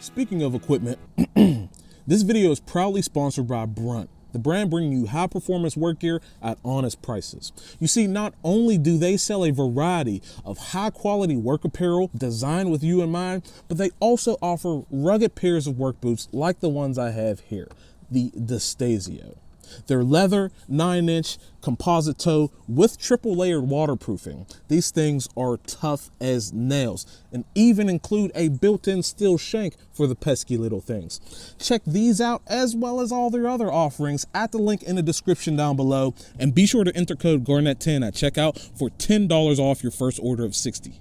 Speaking of equipment, this video is proudly sponsored by Brunt, the brand bringing you high performance work gear at honest prices. You see, not only do they sell a variety of high quality work apparel designed with you in mind, but they also offer rugged pairs of work boots like the ones I have here, the Destasio. They're leather, 9-inch composite toe with triple layered waterproofing. These things are tough as nails and even include a built-in steel shank for the pesky little things. Check these out as well as all their other offerings at the link in the description down below, and be sure to enter code Garnett10 at checkout for $10 off your first order of 60.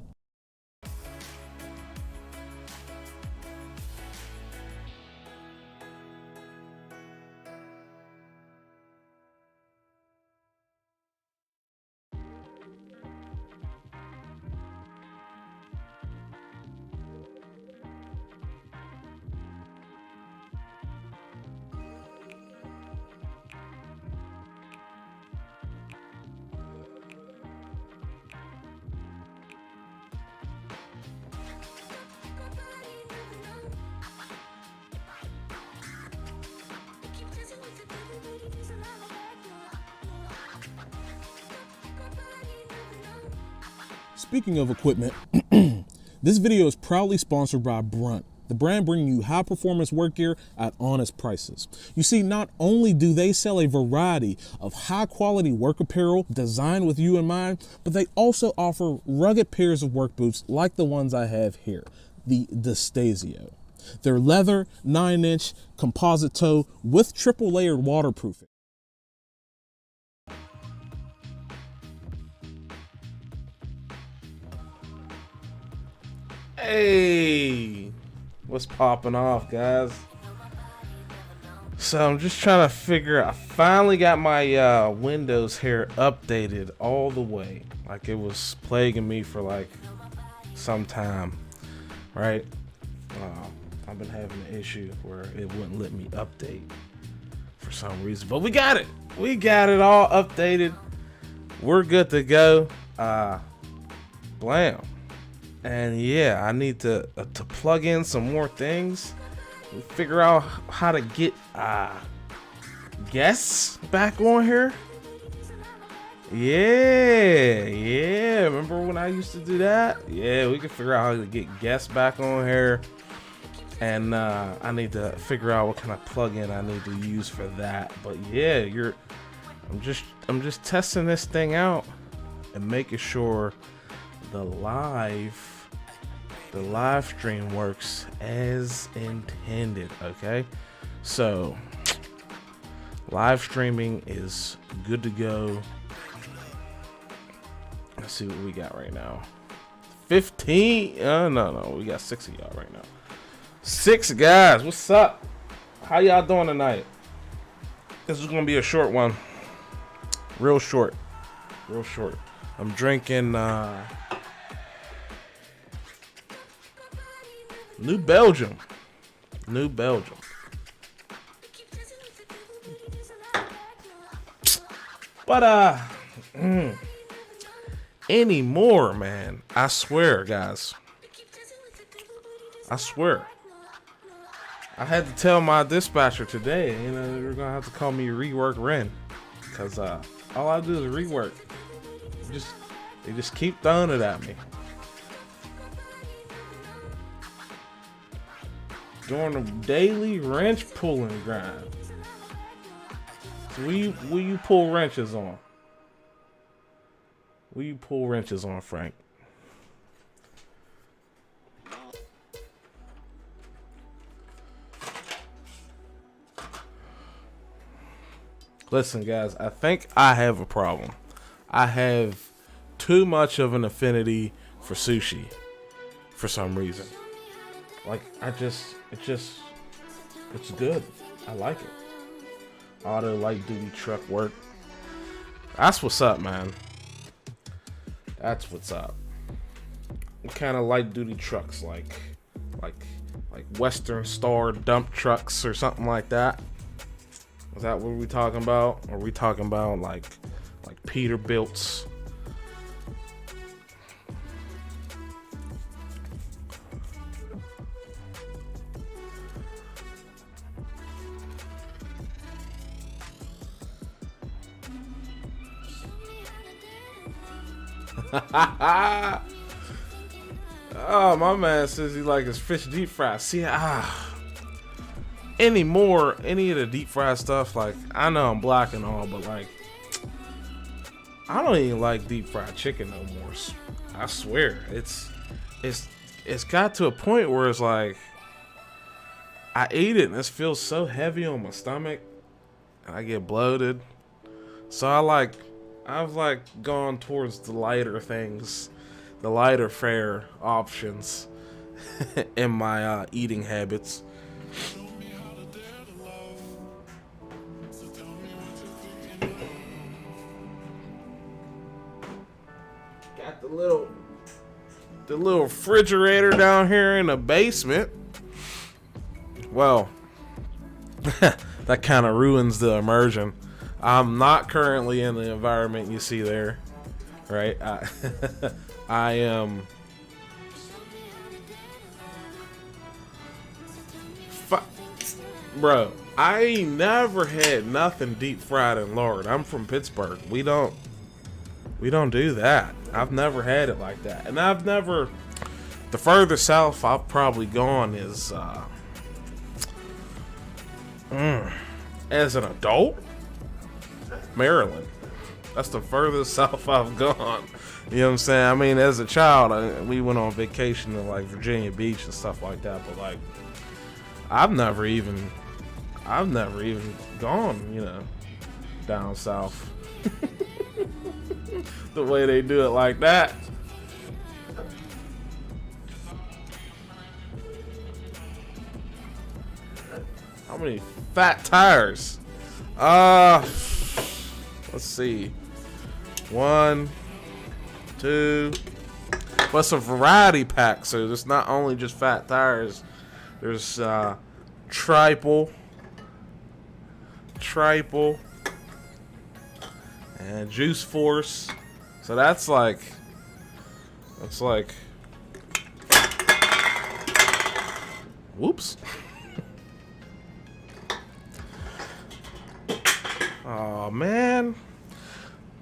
Speaking of equipment, this video is proudly sponsored by Brunt, the brand bringing you high performance work gear at honest prices. You see, not only do they sell a variety of high quality work apparel designed with you in mind, but they also offer rugged pairs of work boots like the ones I have here, the Destasio. They're leather, 9-inch composite toe with triple layered waterproofing. Hey, what's popping off, guys? So I'm just trying to figure out, I finally got my Windows here updated all the way. Like, it was plaguing me for like some time, right? I've been having an issue where it wouldn't let me update for some reason, but we got it all updated. We're good to go. Blam. And yeah, I need to plug in some more things and figure out how to get guests back on here. Yeah, remember when I used to do that? Yeah, we can figure out how to get guests back on here. And I need to figure out what kind of plugin I need to use for that. But yeah, I'm just testing this thing out and making sure the live stream works as intended. Okay, so live streaming is good to go. Let's see what we got right now. 15. No, we got 6 of y'all right now. 6 guys, what's up? How y'all doing tonight? This is gonna be a short one. Real short. I'm drinking New Belgium. But anymore, man. I swear, guys. I swear. I had to tell my dispatcher today, they're gonna have to call me Rework Ren, because all I do is rework. They just keep throwing it at me. Doing a daily wrench pulling grind. So will you pull wrenches on? Will you pull wrenches on, Frank? Listen, guys, I think I have a problem. I have too much of an affinity for sushi for some reason. Like, it's good. I like it. Auto light duty truck work. That's what's up, man. That's what's up. What kind of light duty trucks? Like Western Star dump trucks or something like that? Is that what we're talking about? Or are we talking about like Peterbilt's? Oh, my man says he like his fish deep fried. See, any of the deep fried stuff, like, I know I'm black and all, but like, I don't even like deep fried chicken no more. I swear, it's got to a point where it's like, I eat it and it feels so heavy on my stomach, and I get bloated. So I've gone towards the lighter things, the lighter fare options in my eating habits. Got the little refrigerator down here in the basement. Well, that kind of ruins the immersion. I'm not currently in the environment you see there, right? I am bro, I ain't never had nothing deep fried in lard. I'm from Pittsburgh. We don't do that. I've never had it like that. And the further south I've probably gone is as an adult, Maryland. That's the furthest south I've gone. You know what I'm saying? I mean, as a child, we went on vacation to like Virginia Beach and stuff like that. But like, I've never even gone, you know, down south. The way they do it like that. How many fat tires? Let's see. 1, 2. But it's a variety pack, so there's not only just fat tires. There's triple, and Juice Force. So that's like, whoops. Oh man,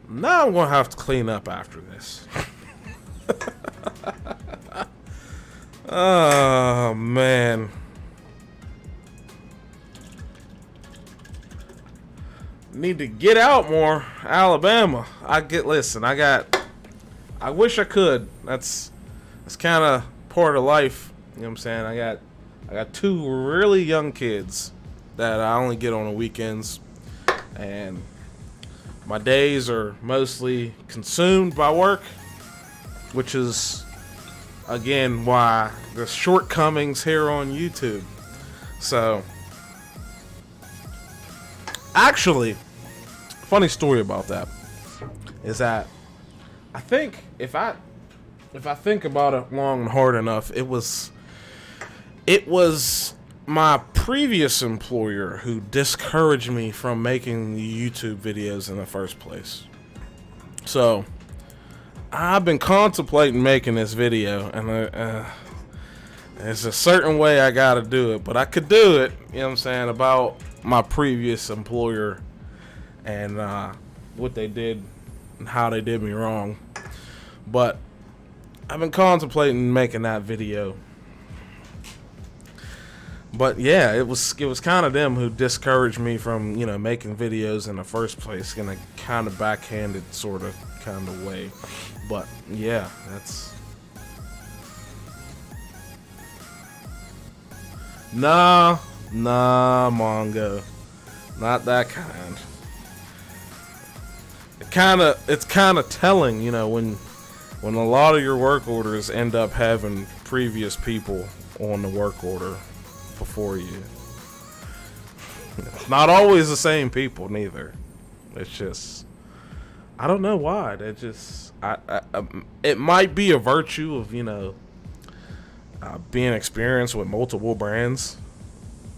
now I'm gonna have to clean up after this. Oh man. Need to get out more, Alabama. I wish I could. That's kind of part of life. You know what I'm saying? I got 2 really young kids that I only get on the weekends, and my days are mostly consumed by work, which is again why the shortcomings here on YouTube. So actually, funny story about that is that I think if I think about it long and hard enough, it was my previous employer who discouraged me from making the YouTube videos in the first place. So I've been contemplating making this video, and there's a certain way I gotta do it, but I could do it, you know what I'm saying, about my previous employer and what they did and how they did me wrong. But I've been contemplating making that video. But yeah, it was kind of them who discouraged me from, you know, making videos in the first place in a kind of backhanded sort of kind of way. But yeah, that's nah, Mongo, not that kind. It's kind of telling, you know, when a lot of your work orders end up having previous people on the work order before you. It's not always the same people neither. It's just, I don't know why. That just, it might be a virtue of, you know, being experienced with multiple brands,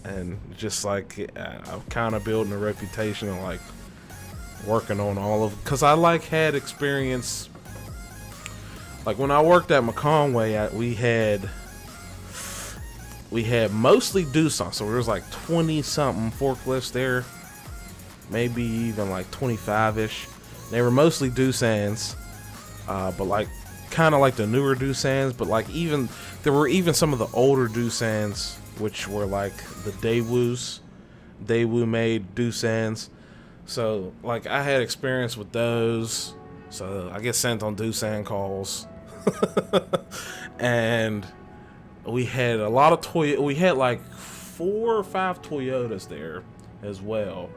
and just like I'm kind of building a reputation of like working on all of, because I like had experience. Like when I worked at McConway, we had mostly Doosan, so there was like 20 something forklifts there, maybe even like 25ish. They were mostly Doosans, but like kind of like the newer Doosands, but like even there were even some of the older Doosands, which were like the Daewoo made Doosands. So like I had experience with those, so I get sent on Doosan calls. And we had a lot of we had like 4 or 5 Toyotas there as well.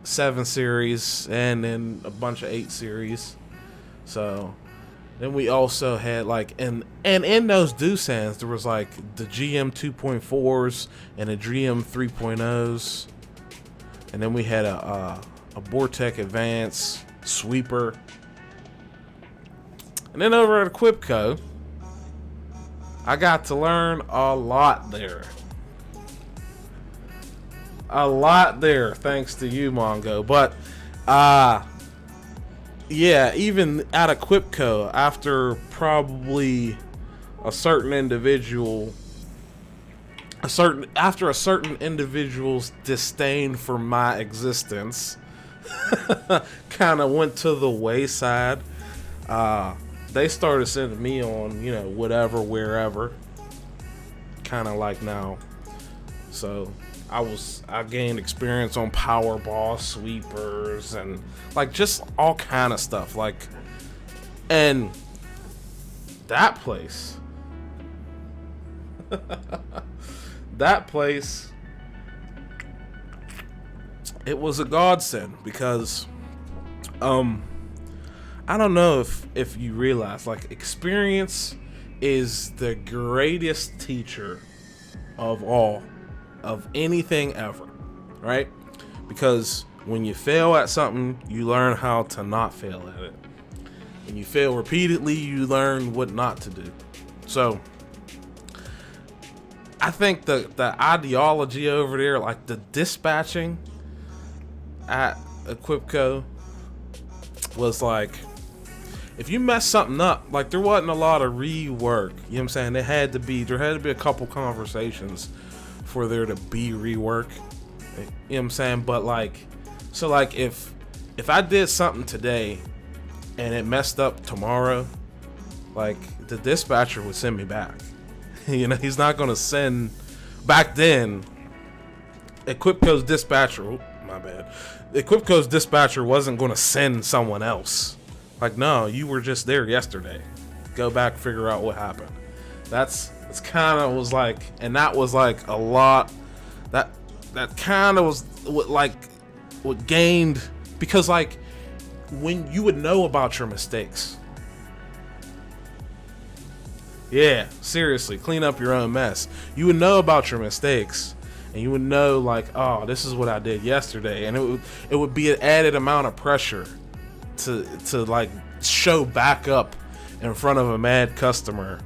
7 series and then a bunch of 8 series. So then we also had like and in those Doosans there was like the GM 2.4s and the GM 3.0s, and then we had a Vortec Advance sweeper. And then over at Equipco, I got to learn a lot there. A lot there, thanks to you, Mongo. But, yeah, even at Equipco, after probably a certain individual, after a certain individual's disdain for my existence kind of went to the wayside, they started sending me on, you know, whatever, wherever, kind of like now. So I gained experience on power boss sweepers and like just all kind of stuff. Like, and that place, it was a godsend because, I don't know if you realize, like, experience is the greatest teacher of all, of anything ever, right? Because when you fail at something, you learn how to not fail at it. When you fail repeatedly, you learn what not to do. So I think the ideology over there, like the dispatching at Equipco, was like, if you mess something up, like there wasn't a lot of rework, you know what I'm saying? There had to be a couple conversations for there to be rework, you know what I'm saying? But like, so like if I did something today and it messed up tomorrow, like the dispatcher would send me back. You know, he's not gonna send, back then, Equipco's dispatcher, Equipco's dispatcher wasn't gonna send someone else. Like, no, you were just there yesterday. Go back, figure out what happened. It's kind of was like, and that was like a lot. That kind of was what gained, because like when you would know about your mistakes. Yeah, seriously, clean up your own mess. You would know about your mistakes, and you would know like, oh, this is what I did yesterday, and it would be an added amount of pressure to like show back up in front of a mad customer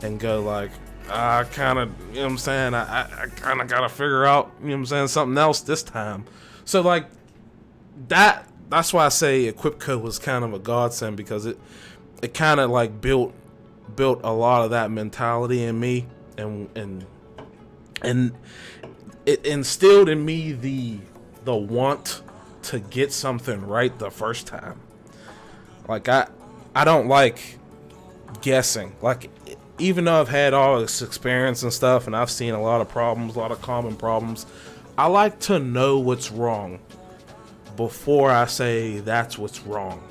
and go like, I kind of, you know what I'm saying, I kind of gotta figure out, you know what I'm saying, something else this time. So like that's why I say Equipco was kind of a godsend, because it kind of like built a lot of that mentality in me, and it instilled in me the want to get something right the first time. Like I don't like guessing. Like, even though I've had all this experience and stuff, and I've seen a lot of problems, a lot of common problems, I like to know what's wrong before I say that's what's wrong,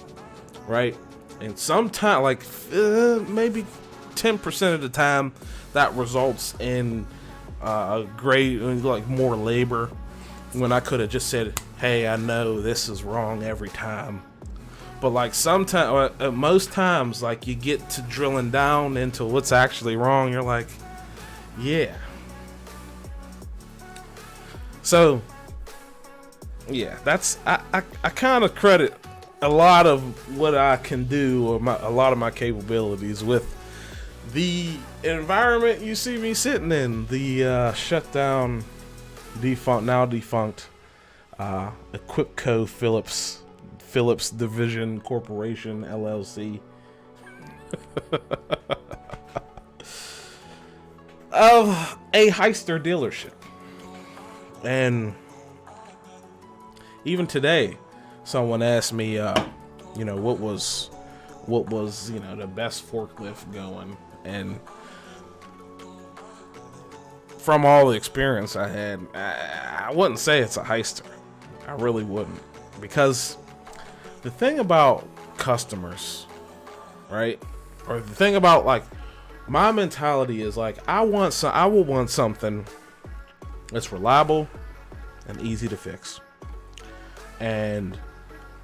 right? And sometimes, like maybe 10% of the time, that results in more labor, when I could have just said, hey, I know this is wrong every time. But like sometimes, most times, like you get to drilling down into what's actually wrong, you're like, yeah. So yeah, that's I kind of credit a lot of what I can do, or a lot of my capabilities, with the environment you see me sitting in, the shut down, now defunct Equipco Phillips Division Corporation LLC of a Heister dealership. And even today, someone asked me, what was the best forklift going, and from all the experience I had, I wouldn't say it's a Hyster. I really wouldn't, because the thing about customers, right, or the thing about like my mentality is like I will want something that's reliable and easy to fix, and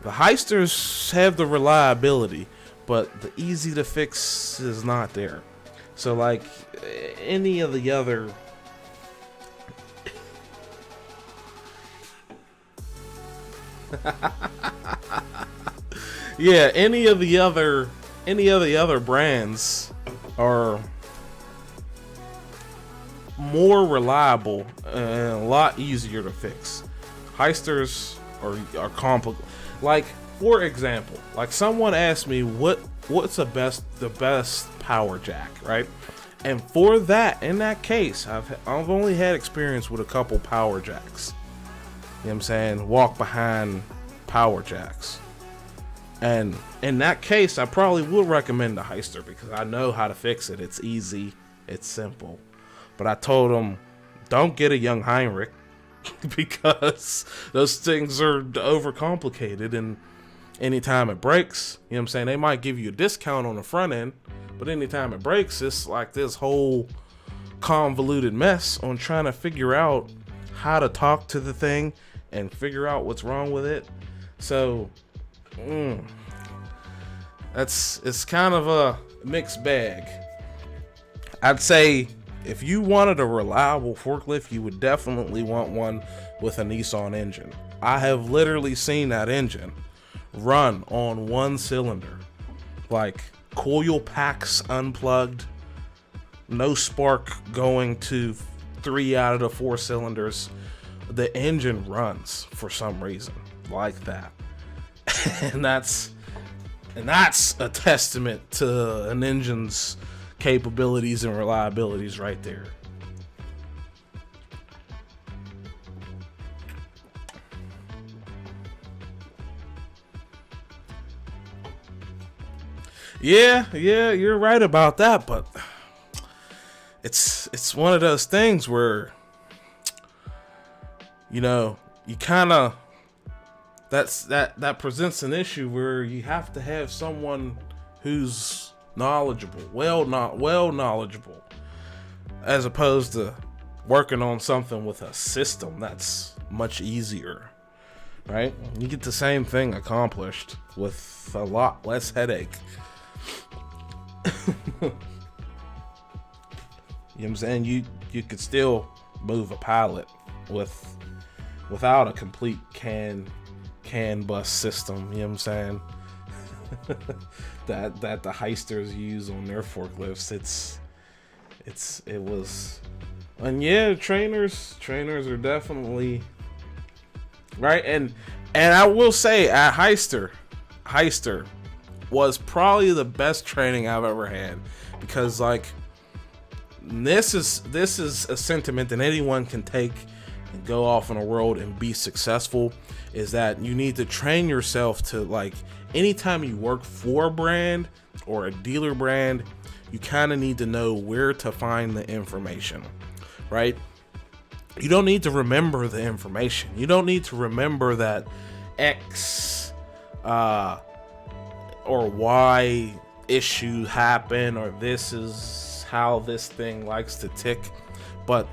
the Hysters have the reliability, but the easy to fix is not there. So like any of the other yeah, any of the other brands are more reliable and a lot easier to fix. Hysters are complicated. Like, for example, like someone asked me what's the best power jack, right? And for that, in that case, I've only had experience with a couple power jacks. You know what I'm saying? Walk behind power jacks. And in that case, I probably would recommend the Hyster because I know how to fix it. It's easy. It's simple. But I told them, don't get a young Heinrich because those things are overcomplicated. And anytime it breaks, you know what I'm saying? They might give you a discount on the front end. But anytime it breaks, it's like this whole convoluted mess on trying to figure out how to talk to the thing and figure out what's wrong with it. So it's kind of a mixed bag. I'd say if you wanted a reliable forklift, you would definitely want one with a Nissan engine. I have literally seen that engine run on one cylinder, like coil packs unplugged, no spark going to 3 out of the 4 cylinders. The engine runs for some reason like that. and that's a testament to an engine's capabilities and reliabilities right there. Yeah, you're right about that, but it's one of those things where, you know, you kind of that presents an issue where you have to have someone who's knowledgeable, well knowledgeable, as opposed to working on something with a system that's much easier, right? You get the same thing accomplished with a lot less headache. You know what I'm saying? You could still move a pallet without a complete CAN bus system, you know what I'm saying? that the Hysters use on their forklifts. It was, and yeah, trainers are definitely right. And I will say at Hyster was probably the best training I've ever had, because like this is a sentiment that anyone can take and go off in a world and be successful, is that you need to train yourself to, like, anytime you work for a brand or a dealer brand, you kind of need to know where to find the information, right? You don't need to remember the information. You don't need to remember that X or Y issue happen, or this is how this thing likes to tick. But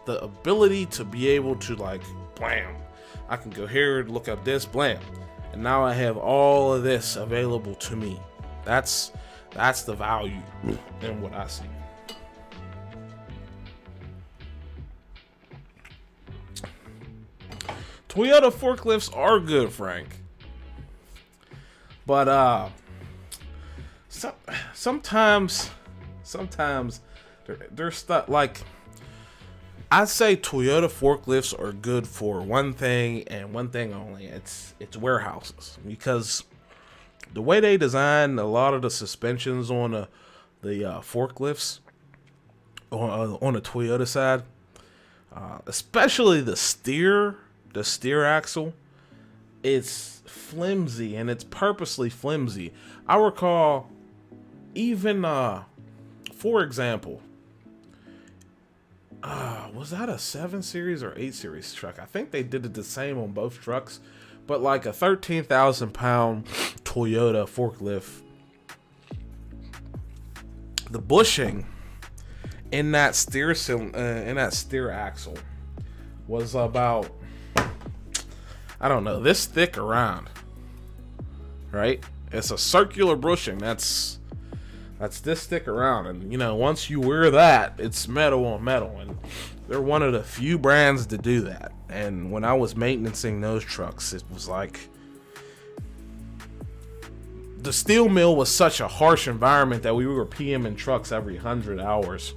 the ability to be able to, like, blam, I can go here, look up this, blam, and now I have all of this available to me. That's the value in what I see. Toyota forklifts are good, Frank, but sometimes they're stuck. Like, I'd say Toyota forklifts are good for one thing and one thing only. It's warehouses, because the way they design a lot of the suspensions on the forklifts on the Toyota side, especially the steer axle, it's flimsy, and it's purposely flimsy. I recall even, for example, was that a 7 Series or 8 Series truck? I think they did it the same on both trucks, but like a 13,000 pound Toyota forklift, the bushing in that steer axle was about, I don't know, this thick around, right? It's a circular bushing that's this thick around, and you know, once you wear that, it's metal on metal, and they're one of the few brands to do that. And when I was maintaining those trucks, it was like the steel mill was such a harsh environment that we were PMing trucks every 100 hours.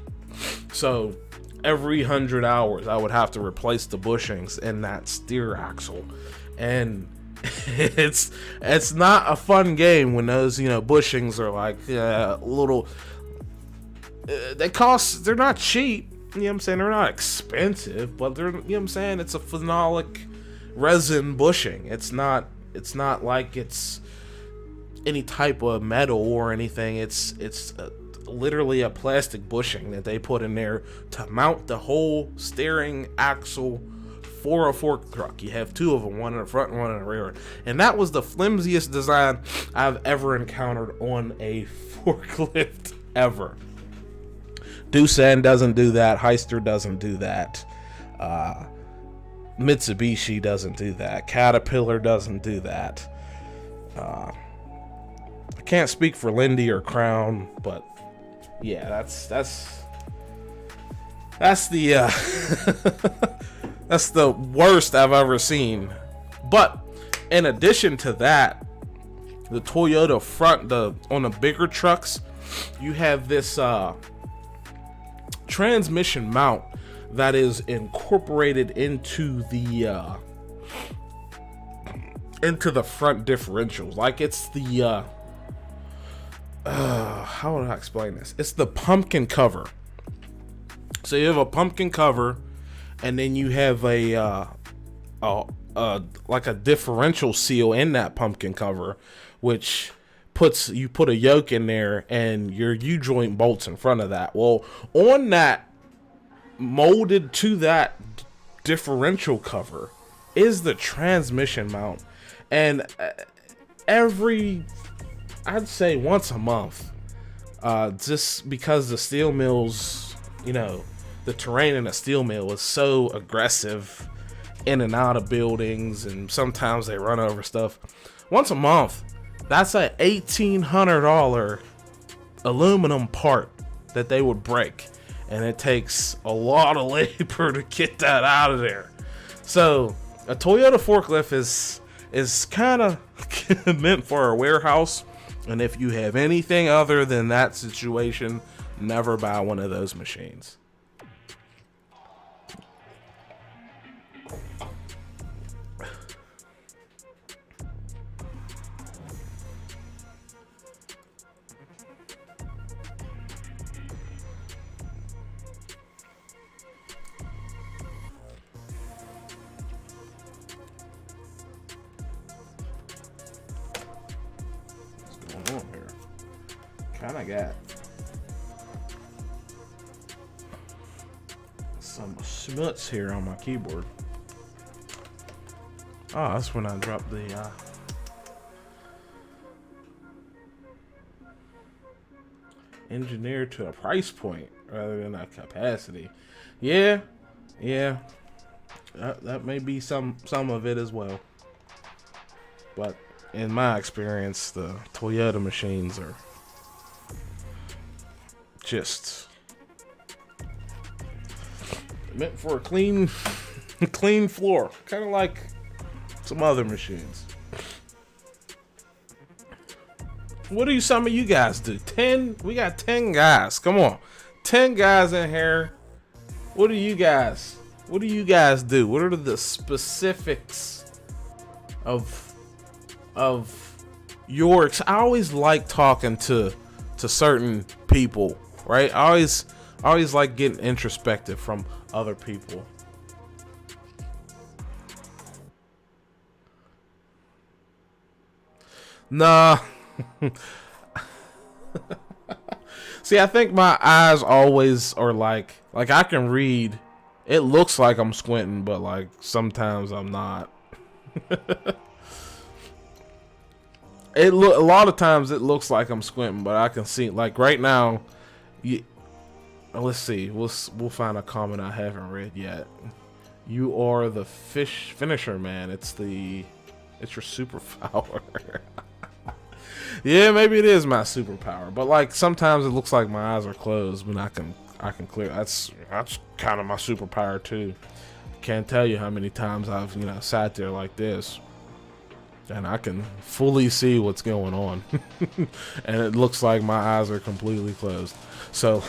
So every 100 hours, I would have to replace the bushings in that steer axle, and it's not a fun game when those, you know, bushings are like little. They're not cheap. You know what I'm saying? They're not expensive, but they're, you know what I'm saying? It's a phenolic resin bushing. It's not like it's any type of metal or anything. It's literally a plastic bushing that they put in there to mount the whole steering axle for a fork truck. You have two of them, one in the front and one in the rear. And that was the flimsiest design I've ever encountered on a forklift ever. Doosan doesn't do that. Hyster doesn't do that. Mitsubishi doesn't do that. Caterpillar doesn't do that. I can't speak for Lindy or Crown, but yeah, that's the that's the worst I've ever seen. But in addition to that, the Toyota front, on the bigger trucks, you have this transmission mount that is incorporated into the front differentials. Like it's the how would I explain this? It's the pumpkin cover. So you have a pumpkin cover, and then you have a like a differential seal in that pumpkin cover, which you put a yoke in there, and your U-joint bolts in front of that. Well, on that, molded to that differential cover, is the transmission mount, and I'd say once a month, just because the steel mills, you know, the terrain in a steel mill is so aggressive in and out of buildings, and sometimes they run over stuff. Once a month, that's a $1,800 aluminum part that they would break, and it takes a lot of labor to get that out of there. So a Toyota forklift is kind of meant for a warehouse, and if you have anything other than that situation, never buy one of those machines. What's going on here? Kind of got some schmutz here on my keyboard. Oh, that's when I dropped the engineer to a price point rather than a capacity. Yeah, that may be some of it as well. But in my experience, the Toyota machines are just meant for a clean floor, kind of like some other machines. What do some of you guys do? 10? We got 10 guys. Come on, 10 guys in here. What do you guys do? What are the specifics of your? I always like talking to certain people, right? I always like getting introspective from other people. Nah. See, I think my eyes always are like I can read. It looks like I'm squinting, but like sometimes I'm not. A lot of times it looks like I'm squinting, but I can see, like right now. Let's see. We'll find a comment I haven't read yet. You are the finisher, man. It's your superpower. Yeah, maybe it is my superpower, but like sometimes it looks like my eyes are closed, but I can clear. That's kind of my superpower too. Can't tell you how many times I've sat there like this, and I can fully see what's going on, and it looks like my eyes are completely closed. So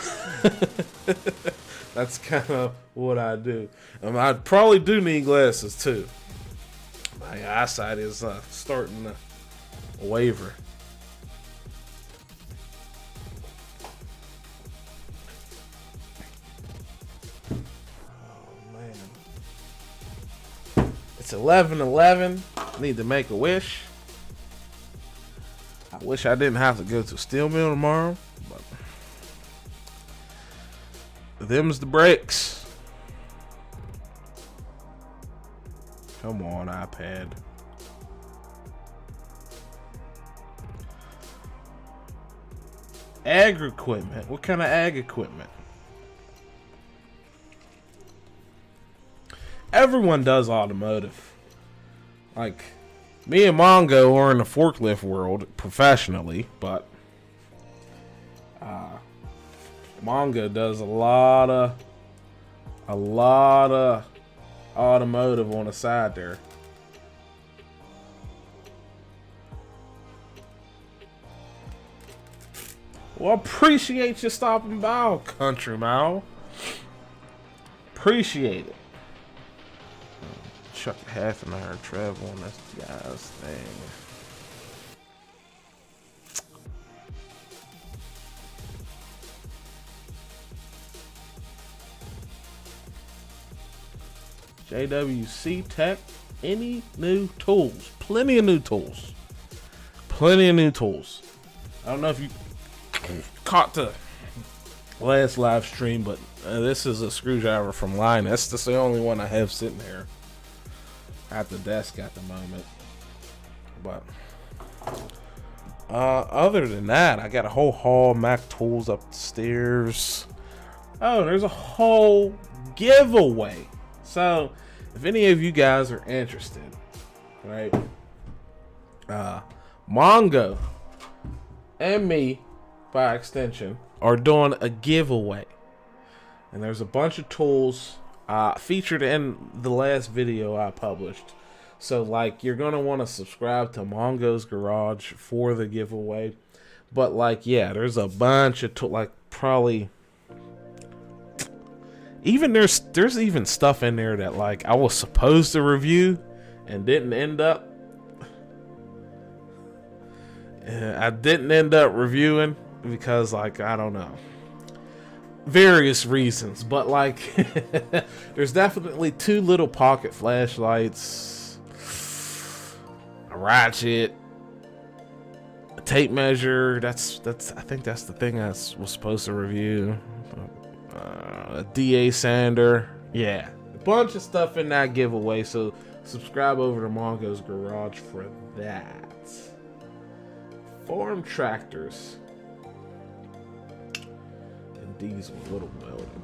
that's kind of what I do. I probably do need glasses too. My eyesight is starting to waver. It's 11:11. Need to make a wish. I wish I didn't have to go to a steel mill tomorrow, but them's the breaks. Come on, iPad. Ag equipment. What kind of ag equipment? Everyone does automotive. Like, me and Mongo are in the forklift world professionally, but Mongo does a lot of automotive on the side there. Well, appreciate you stopping by, country Mal. Appreciate it. Chuck half an hour travel on this guy's thing. JWC Tech. Any new tools? Plenty of new tools. Plenty of new tools. I don't know if you caught the last live stream, but this is a screwdriver from Linus. That's the only one I have sitting here at the desk at the moment. But other than that, I got a whole haul Mac tools upstairs. Oh, there's a whole giveaway. So if any of you guys are interested, right, Mongo and me by extension are doing a giveaway, and there's a bunch of tools featured in the last video I published. So like, you're gonna want to subscribe to Mongo's Garage for the giveaway. But like, yeah, there's a bunch of like probably even there's even stuff in there that like I was supposed to review and didn't end up. I didn't end up reviewing because like, I don't know, various reasons, but like there's definitely 2 little pocket flashlights, a ratchet, a tape measure. That's I think that's the thing I was supposed to review. A DA sander, yeah, a bunch of stuff in that giveaway. So subscribe over to Mongo's Garage for that. Farm tractors. Diesel little welding.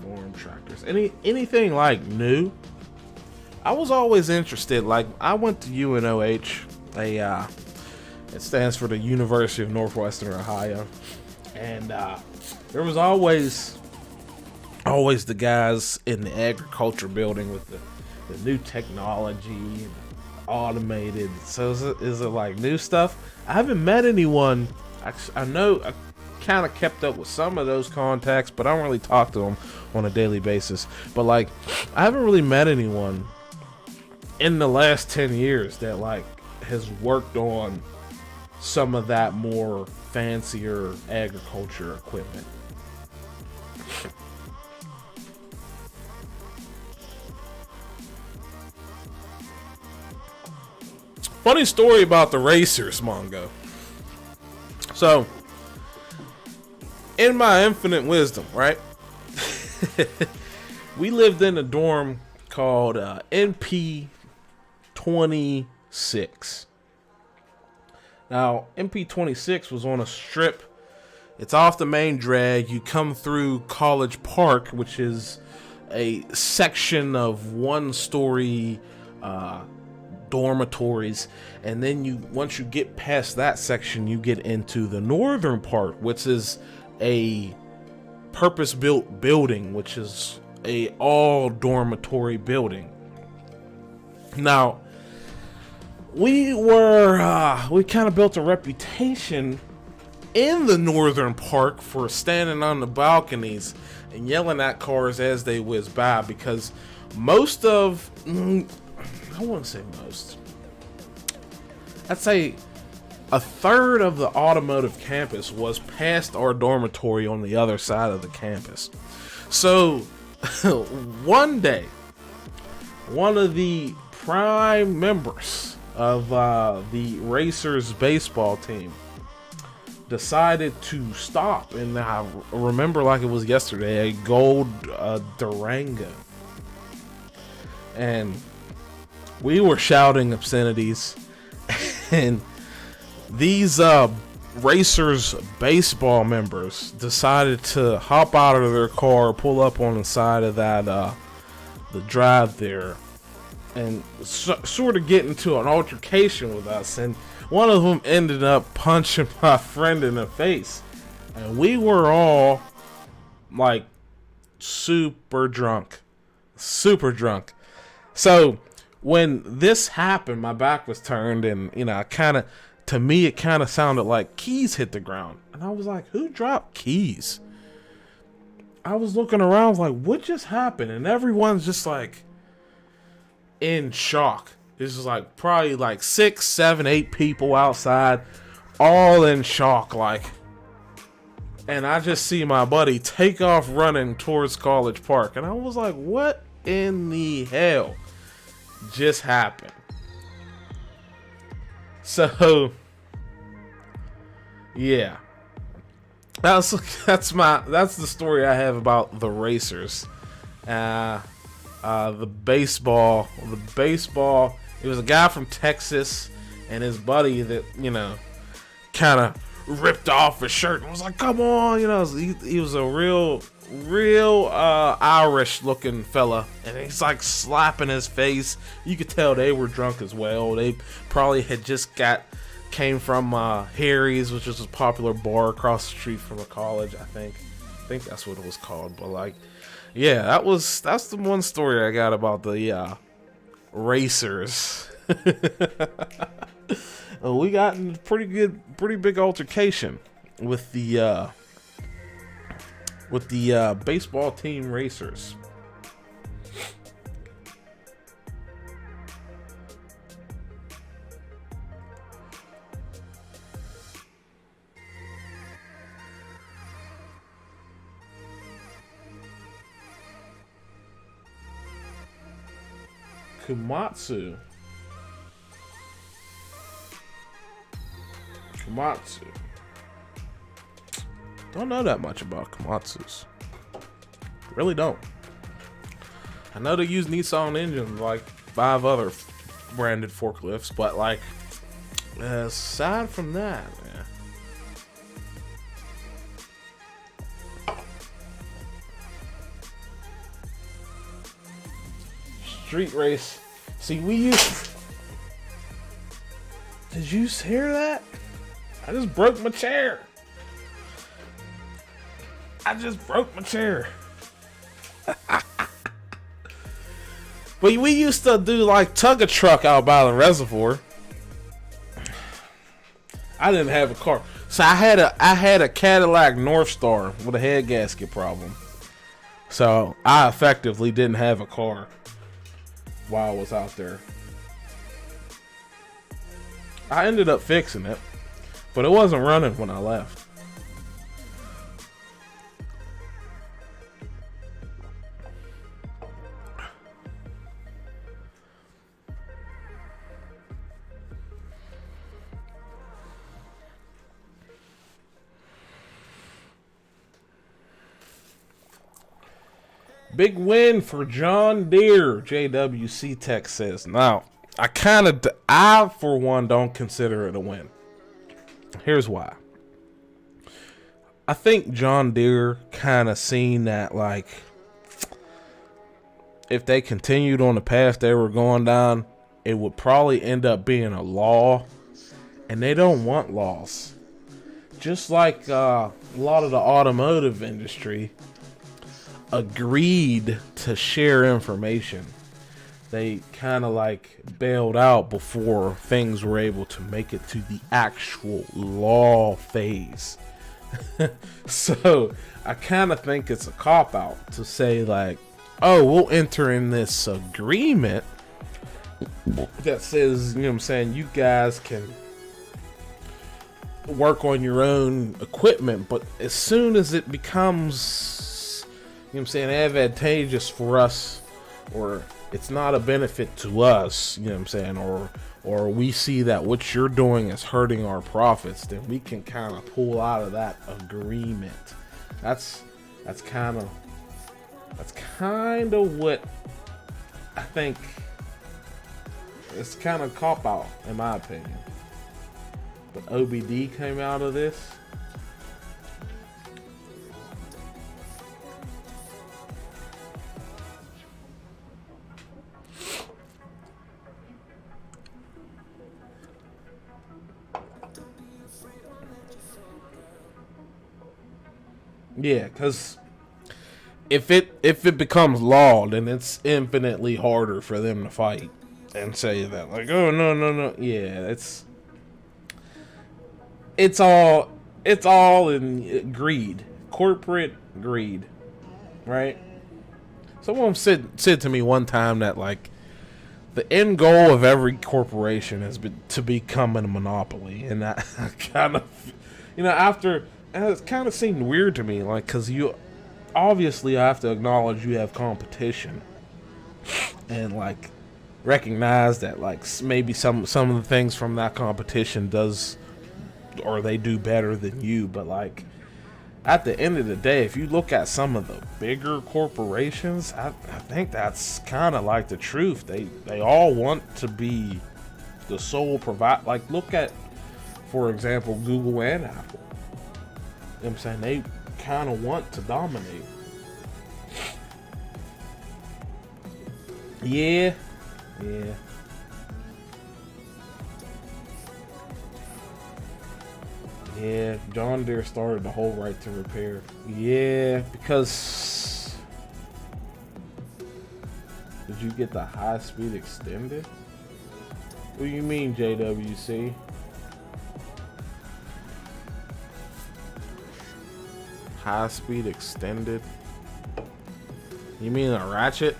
Farm tractors. Anything like new? I was always interested. Like, I went to UNOH. It stands for the University of Northwestern Ohio, and there was always the guys in the agriculture building with the new technology. Automated. So is it like new stuff? I haven't met anyone. I know I kind of kept up with some of those contacts, but I don't really talk to them on a daily basis. But like, I haven't really met anyone in the last 10 years that like has worked on some of that more fancier agriculture equipment. Funny story about the racers, Mongo. So, in my infinite wisdom, right? We lived in a dorm called NP 26. Now, NP 26 was on a strip. It's off the main drag. You come through College Park, which is a section of one-story dormitories, and then once you get past that section, you get into the northern part, which is a purpose-built building, which is a all dormitory building. Now, we kind of built a reputation in the northern part for standing on the balconies and yelling at cars as they whiz by, because most of, I wouldn't say most, I'd say a third of the automotive campus was past our dormitory on the other side of the campus. So one day, one of the prime members of the Racers baseball team decided to stop, and I remember like it was yesterday, a gold Durango, and we were shouting obscenities, and these Racers baseball members decided to hop out of their car, pull up on the side of that the drive there, and sort of get into an altercation with us, and one of them ended up punching my friend in the face, and we were all like super drunk. So when this happened, my back was turned, and to me it kind of sounded like keys hit the ground, and I was like, who dropped keys? I was looking around like, what just happened? And everyone's just like in shock. This is like probably like 6, 7, 8 people outside, all in shock, like. And I just see my buddy take off running towards College Park, and I was like, what in the hell just happened? So yeah, that's the story I have about the Racers. The baseball. It was a guy from Texas and his buddy that, kind of ripped off his shirt and was like, come on, he was a real Irish looking fella, and he's like slapping his face. You could tell they were drunk as well. They probably had just came from Harry's, which is a popular bar across the street from a college. I think that's what it was called. But like, yeah, that's the one story I got about the Racers. We got in a pretty big altercation with the baseball team Racers. Komatsu. Don't know that much about Komatsus. Really don't. I know they use Nissan engines like 5 other branded forklifts, but like, aside from that, man. Street race. See, we used. Did you hear that? I just broke my chair. But we used to do like tug a truck out by the reservoir. I didn't have a car, so I had a Cadillac North Star with a head gasket problem. So I effectively didn't have a car while I was out there. I ended up fixing it, but it wasn't running when I left. Big win for John Deere, JWC Tech says. Now, I for one don't consider it a win. Here's why. I think John Deere kind of seen that, like, if they continued on the path they were going down, it would probably end up being a law, and they don't want laws. Just like a lot of the automotive industry agreed to share information. They kind of like bailed out before things were able to make it to the actual law phase. So I kind of think it's a cop-out to say like, oh, we'll enter in this agreement that says, you know what I'm saying, you guys can work on your own equipment, but as soon as it becomes, you know what I'm saying, advantageous for us, or it's not a benefit to us, you know what I'm saying, or we see that what you're doing is hurting our profits, then we can kind of pull out of that agreement. That's kind of what I think. It's kind of cop out, in my opinion. But OBD came out of this. Yeah, because if it becomes law, then it's infinitely harder for them to fight and say that, like, oh no. Yeah, it's all in greed, corporate greed, right? Someone said to me one time that, like, the end goal of every corporation is to become a monopoly, and that kind of, after, and it kind of seemed weird to me, like, because you obviously have to acknowledge you have competition, and like recognize that, like, maybe some of the things from that competition does, or they do better than you, but like at the end of the day, if you look at some of the bigger corporations, I think that's kind of like the truth. They all want to be the sole provider. Like, look at, for example, Google and Apple. You know what I'm saying? They kind of want to dominate. Yeah. Yeah, John Deere started the whole right to repair. Yeah, because... Did you get the high speed extended? What do you mean, JWC? High speed extended? You mean a ratchet?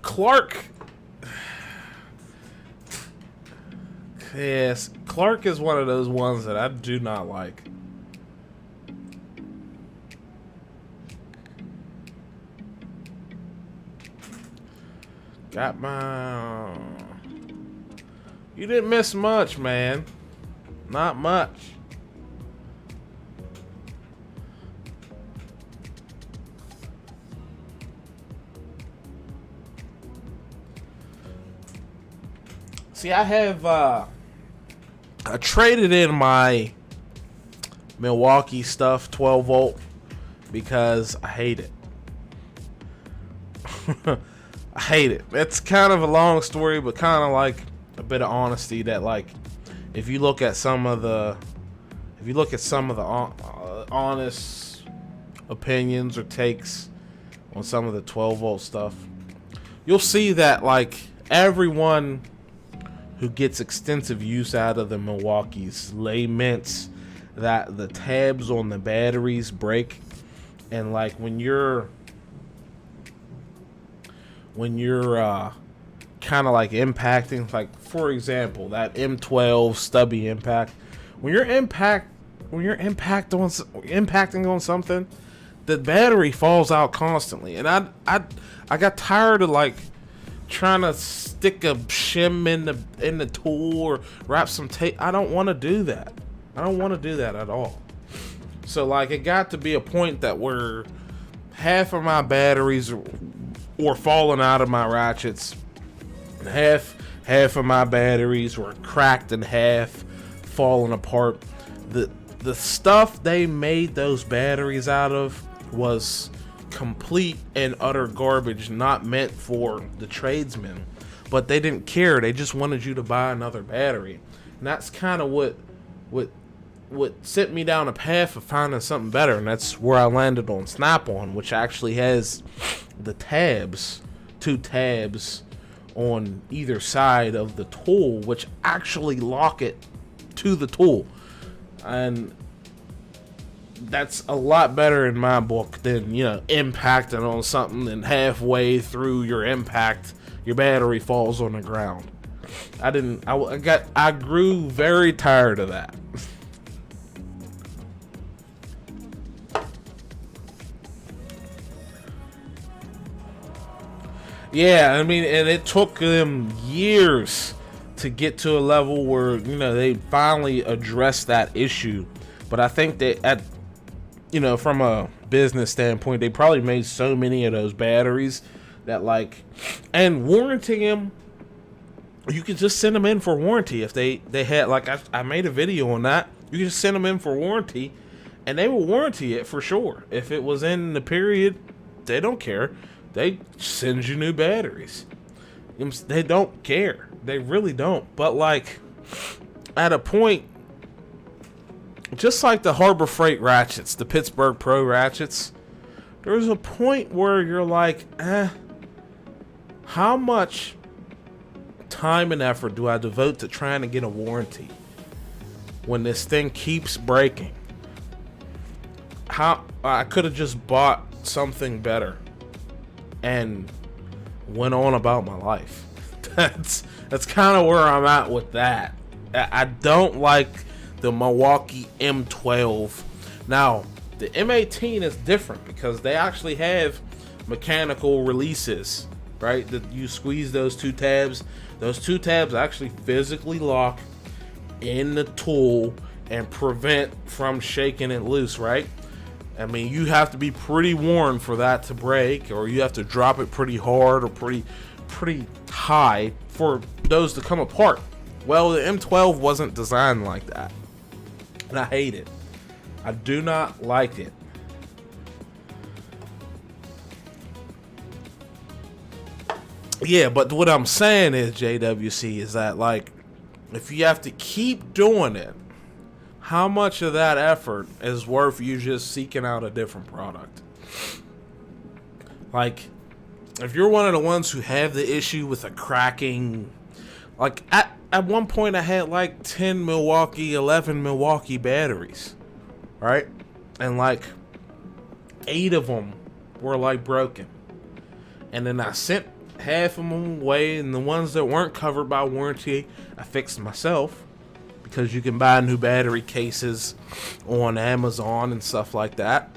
Clark. Yes, Clark is one of those ones that I do not like. Got my... You didn't miss much, man. Not much. See, I have, I traded in my Milwaukee stuff, 12 volt, because I hate it. I hate it. It's kind of a long story, but kind of like a bit of honesty that, like, if you look at some of the honest opinions or takes on some of the 12 volt stuff, you'll see that, like, everyone who gets extensive use out of the Milwaukees laments that the tabs on the batteries break, and like when you're kind of like impacting, like, for example, that M12 stubby impact, when you're impacting on something, the battery falls out constantly, and I got tired of, like, trying to stick a shim in the tool or wrap some tape. I don't want to do that. I don't want to do that at all. So like it got to be a point that where half of my batteries were falling out of my ratchets. Half of my batteries were cracked in half, falling apart. The stuff they made those batteries out of was complete and utter garbage, not meant for the tradesmen. But they didn't care. They just wanted you to buy another battery. And that's kind of what sent me down a path of finding something better. And that's where I landed on Snap-on, which actually has the tabs, 2 tabs on either side of the tool, which actually lock it to the tool. And that's a lot better in my book than, you know, impacting on something and halfway through your impact, your battery falls on the ground. I grew very tired of that. Yeah, I mean, and it took them years to get to a level where, you know, they finally addressed that issue. But I think that from a business standpoint, they probably made so many of those batteries that, like, and warranting them, you could just send them in for warranty. If they had, like, I made a video on that. You can just send them in for warranty, and they will warranty it for sure. If it was in the period, they don't care. They send you new batteries. They don't care. They really don't. But, like, at a point, just like the Harbor Freight ratchets, the Pittsburgh Pro ratchets, there's a point where you're like, how much time and effort do I devote to trying to get a warranty when this thing keeps breaking? How I could have just bought something better and went on about my life. That's kind of where I'm at with that. I don't like the Milwaukee M12. Now, the M18 is different because they actually have mechanical releases, right? That you squeeze those 2 tabs. Those 2 tabs actually physically lock in the tool and prevent from shaking it loose, right? I mean, you have to be pretty worn for that to break, or you have to drop it pretty hard or pretty high for those to come apart. Well, the M12 wasn't designed like that. And I hate it. I do not like it. Yeah, but what I'm saying is, JWC, is that, like, if you have to keep doing it, how much of that effort is worth you just seeking out a different product? Like, if you're one of the ones who have the issue with a cracking, like, at one point I had like 11 Milwaukee batteries, right? And like 8 of them were like broken. And then I sent half of them away, and the ones that weren't covered by warranty, I fixed myself, because you can buy new battery cases on Amazon and stuff like that.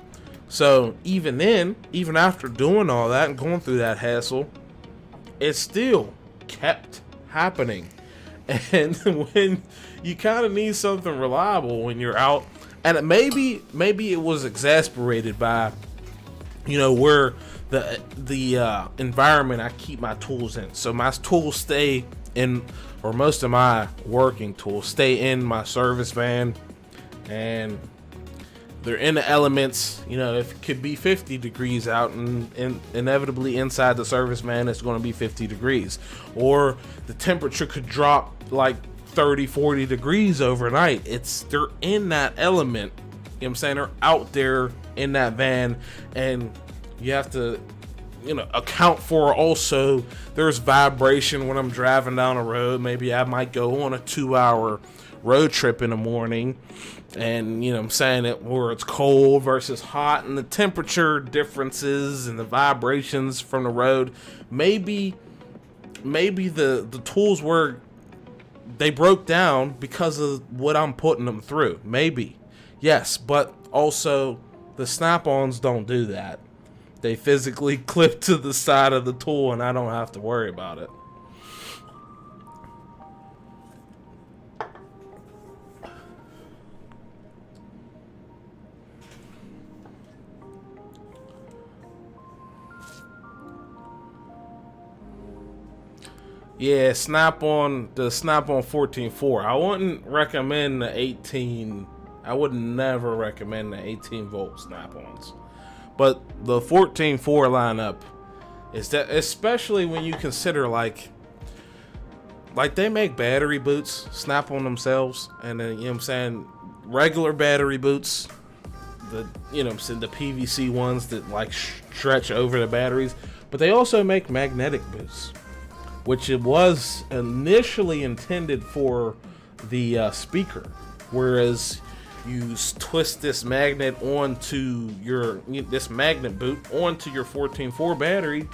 So even then, even after doing all that and going through that hassle, it still kept happening. And when you kind of need something reliable when you're out, and maybe it was exasperated by, you know, where the environment I keep my tools in. So my tools stay in, or most of my working tools stay in my service van, and they're in the elements. You know, if it could be 50 degrees out, and inevitably inside the service van it's going to be 50 degrees, or the temperature could drop like 30-40 degrees overnight. They're in that element, you know what I'm saying? They're out there in that van, and you have to, you know, account for also there's vibration when I'm driving down a road. Maybe I might go on a 2-hour road trip in the morning, and, you know, I'm saying it where it's cold versus hot, and the temperature differences and the vibrations from the road. Maybe the tools were, they broke down because of what I'm putting them through. Maybe, yes, but also the Snap-ons don't do that. They physically clip to the side of the tool and I don't have to worry about it. Yeah, the Snap-on 14.4. I wouldn't recommend the 18. I would never recommend the 18 volt Snap-ons. But the 14.4 lineup is that, especially when you consider like they make battery boots, Snap-on themselves, and then, you know what I'm saying, regular battery boots, the, you know what I'm saying, the PVC ones that like stretch over the batteries, but they also make magnetic boots, which it was initially intended for the speaker, whereas you twist this magnet onto this magnet boot onto your 14.4 battery,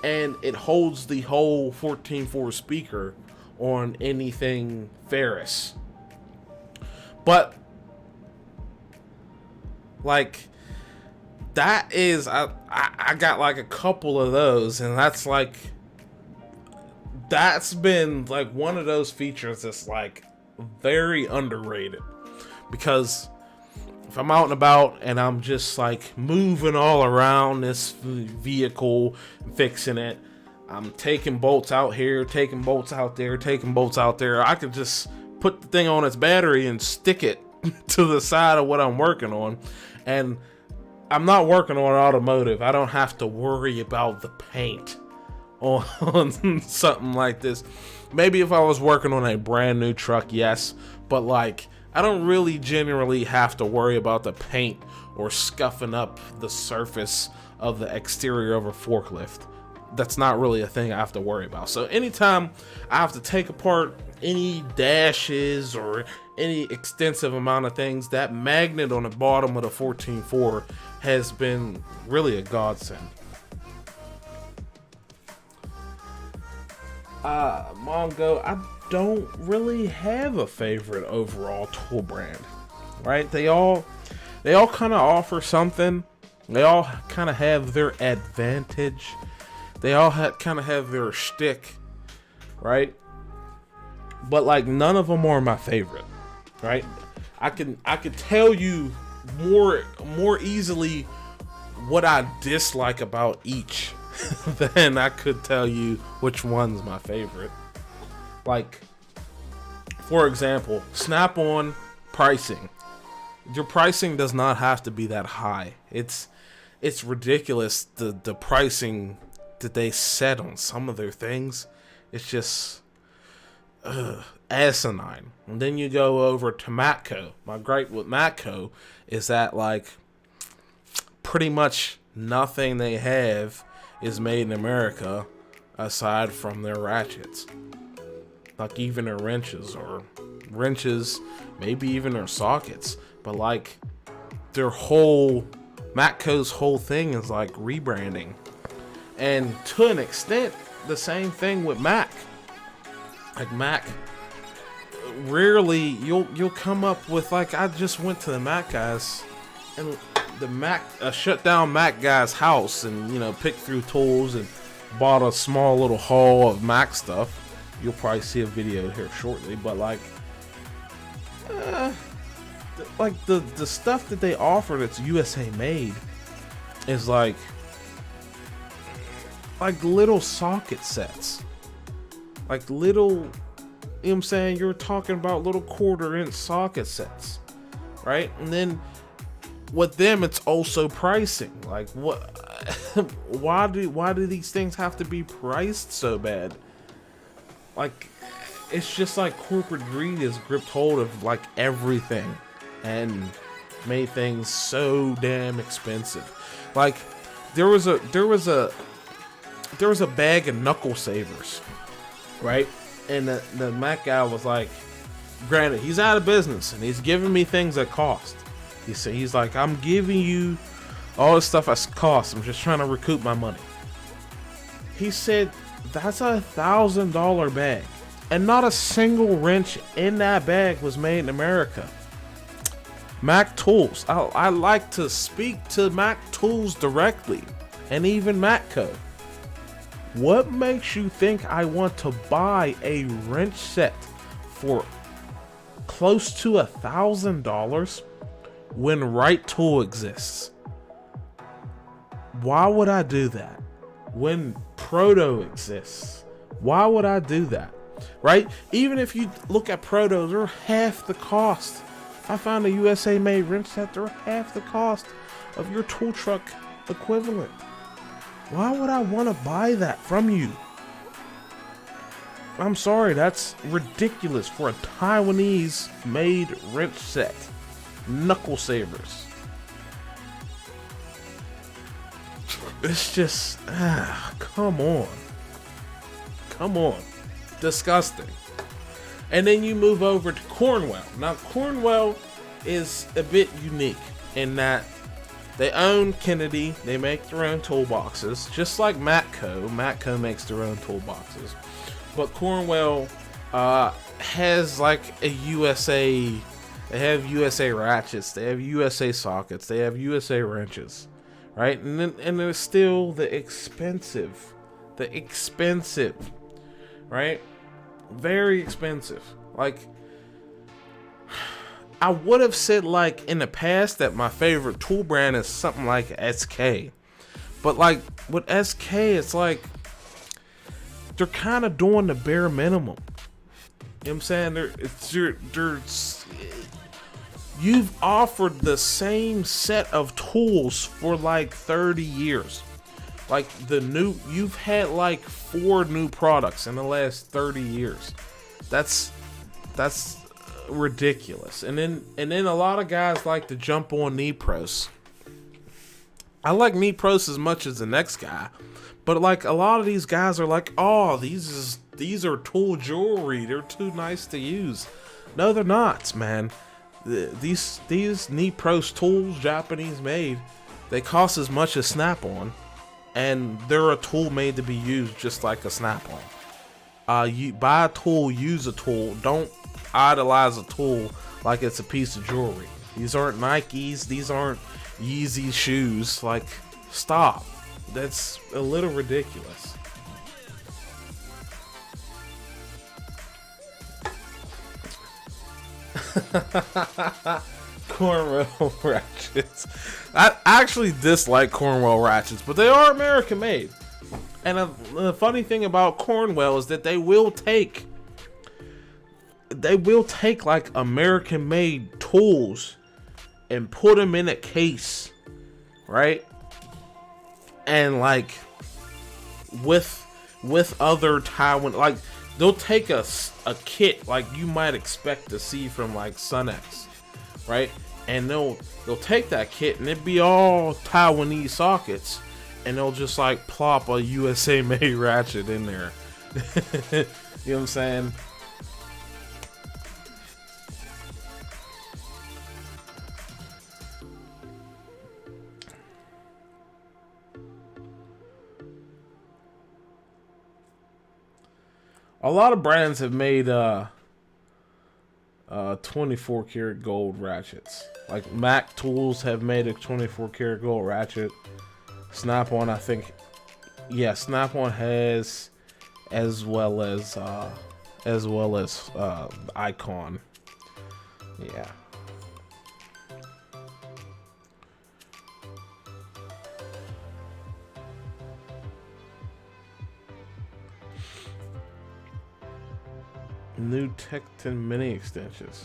and it holds the whole 14.4 speaker on anything ferrous. But like that is, I got like a couple of those, and that's been like one of those features that's like very underrated, because if I'm out and about and I'm just like moving all around this vehicle, fixing it, I'm taking bolts out here, taking bolts out there, taking bolts out there, I could just put the thing on its battery and stick it to the side of what I'm working on. And I'm not working on automotive. I don't have to worry about the paint on something like this. Maybe if I was working on a brand new truck, yes, but like I don't really generally have to worry about the paint or scuffing up the surface of the exterior of a forklift. That's not really a thing I have to worry about. So anytime I have to take apart any dashes or any extensive amount of things, that magnet on the bottom of the 14.4 has been really a godsend. Mongo, I don't really have a favorite overall tool brand, right? They all kind of offer something. They all kind of have their advantage. They all kind of have their shtick, right? But like none of them are my favorite, right? I could tell you more easily what I dislike about each than I could tell you which one's my favorite. Like, for example, Snap-on pricing. Your pricing does not have to be that high. It's ridiculous, the pricing that they set on some of their things. It's just asinine. And then you go over to Matco. My gripe with Matco is that like pretty much nothing they have is made in America aside from their ratchets. Like even their wrenches, maybe even their sockets. But like Matco's whole thing is like rebranding. And to an extent, the same thing with Mac. Like Mac, rarely you'll come up with, like, I just went to the Mac guys and a shut down Mac guy's house, and picked through tools and bought a small little haul of Mac stuff. You'll probably see a video here shortly, but like the stuff that they offer that's USA made is like little socket sets, like little, you know what I'm saying, you're talking about little 1/4-inch socket sets, right? And then with them, it's also pricing. Like, what? why do these things have to be priced so bad? Like, it's just like corporate greed has gripped hold of like everything and made things so damn expensive. Like, there was a bag of knuckle savers, right? And the Mac guy was like, granted, he's out of business and he's giving me things that cost. He's like, I'm giving you all this stuff that costs. I'm just trying to recoup my money. He said, that's a $1,000 bag. And not a single wrench in that bag was made in America. Mac Tools. I like to speak to Mac Tools directly. and even Matco. What makes you think I want to buy a wrench set for close to $1,000 when Right Tool exists? Why would I do that? When Proto exists, why would I do that? Right? Even if you look at Protos, they're half the cost. If I found a USA made wrench set, they're half the cost of your tool truck equivalent. Why would I want to buy that from you? I'm sorry, that's ridiculous for a Taiwanese made wrench set. Knuckle savers. It's just, come on. Come on. Disgusting. And then you move over to Cornwell. Now, Cornwell is a bit unique in that they own Kennedy. They make their own toolboxes, just like Matco. Matco makes their own toolboxes. But Cornwell has like a USA. They have USA ratchets. They have USA sockets. They have USA wrenches, right? And there's still the expensive, right? Very expensive. Like, I would have said like in the past that my favorite tool brand is something like SK, but like with SK, it's like they're kind of doing the bare minimum. You know what I'm saying? You've offered the same set of tools for like 30 years. Like you've had like 4 new products in the last 30 years. That's ridiculous. And then a lot of guys like to jump on knee pros. I like knee pros as much as the next guy, but like a lot of these guys are like, oh, these are tool jewelry. They're too nice to use. No, they're not, man. These knee pros tools, Japanese made, they cost as much as Snap-on, and they're a tool made to be used just like a Snap-on. You buy a tool, use a tool. Don't idolize a tool like it's a piece of jewelry. These aren't Nikes. These aren't Yeezy shoes. Like, stop. That's a little ridiculous. Cornwell ratchets. I actually dislike Cornwell ratchets, but they are American made. And the funny thing about Cornwell is that they will take like American made tools and put them in a case, right? And like with other Taiwan, like they'll take a kit like you might expect to see from like Sunex, right? And they'll take that kit and it'd be all Taiwanese sockets, and they'll just like plop a USA made ratchet in there. You know what I'm saying? A lot of brands have made 24 karat gold ratchets. Like Mac Tools have made a 24 karat gold ratchet. Snap-on, I think, yeah, Snap-on has, as well as Icon. Yeah. New Thinktool Mini extensions.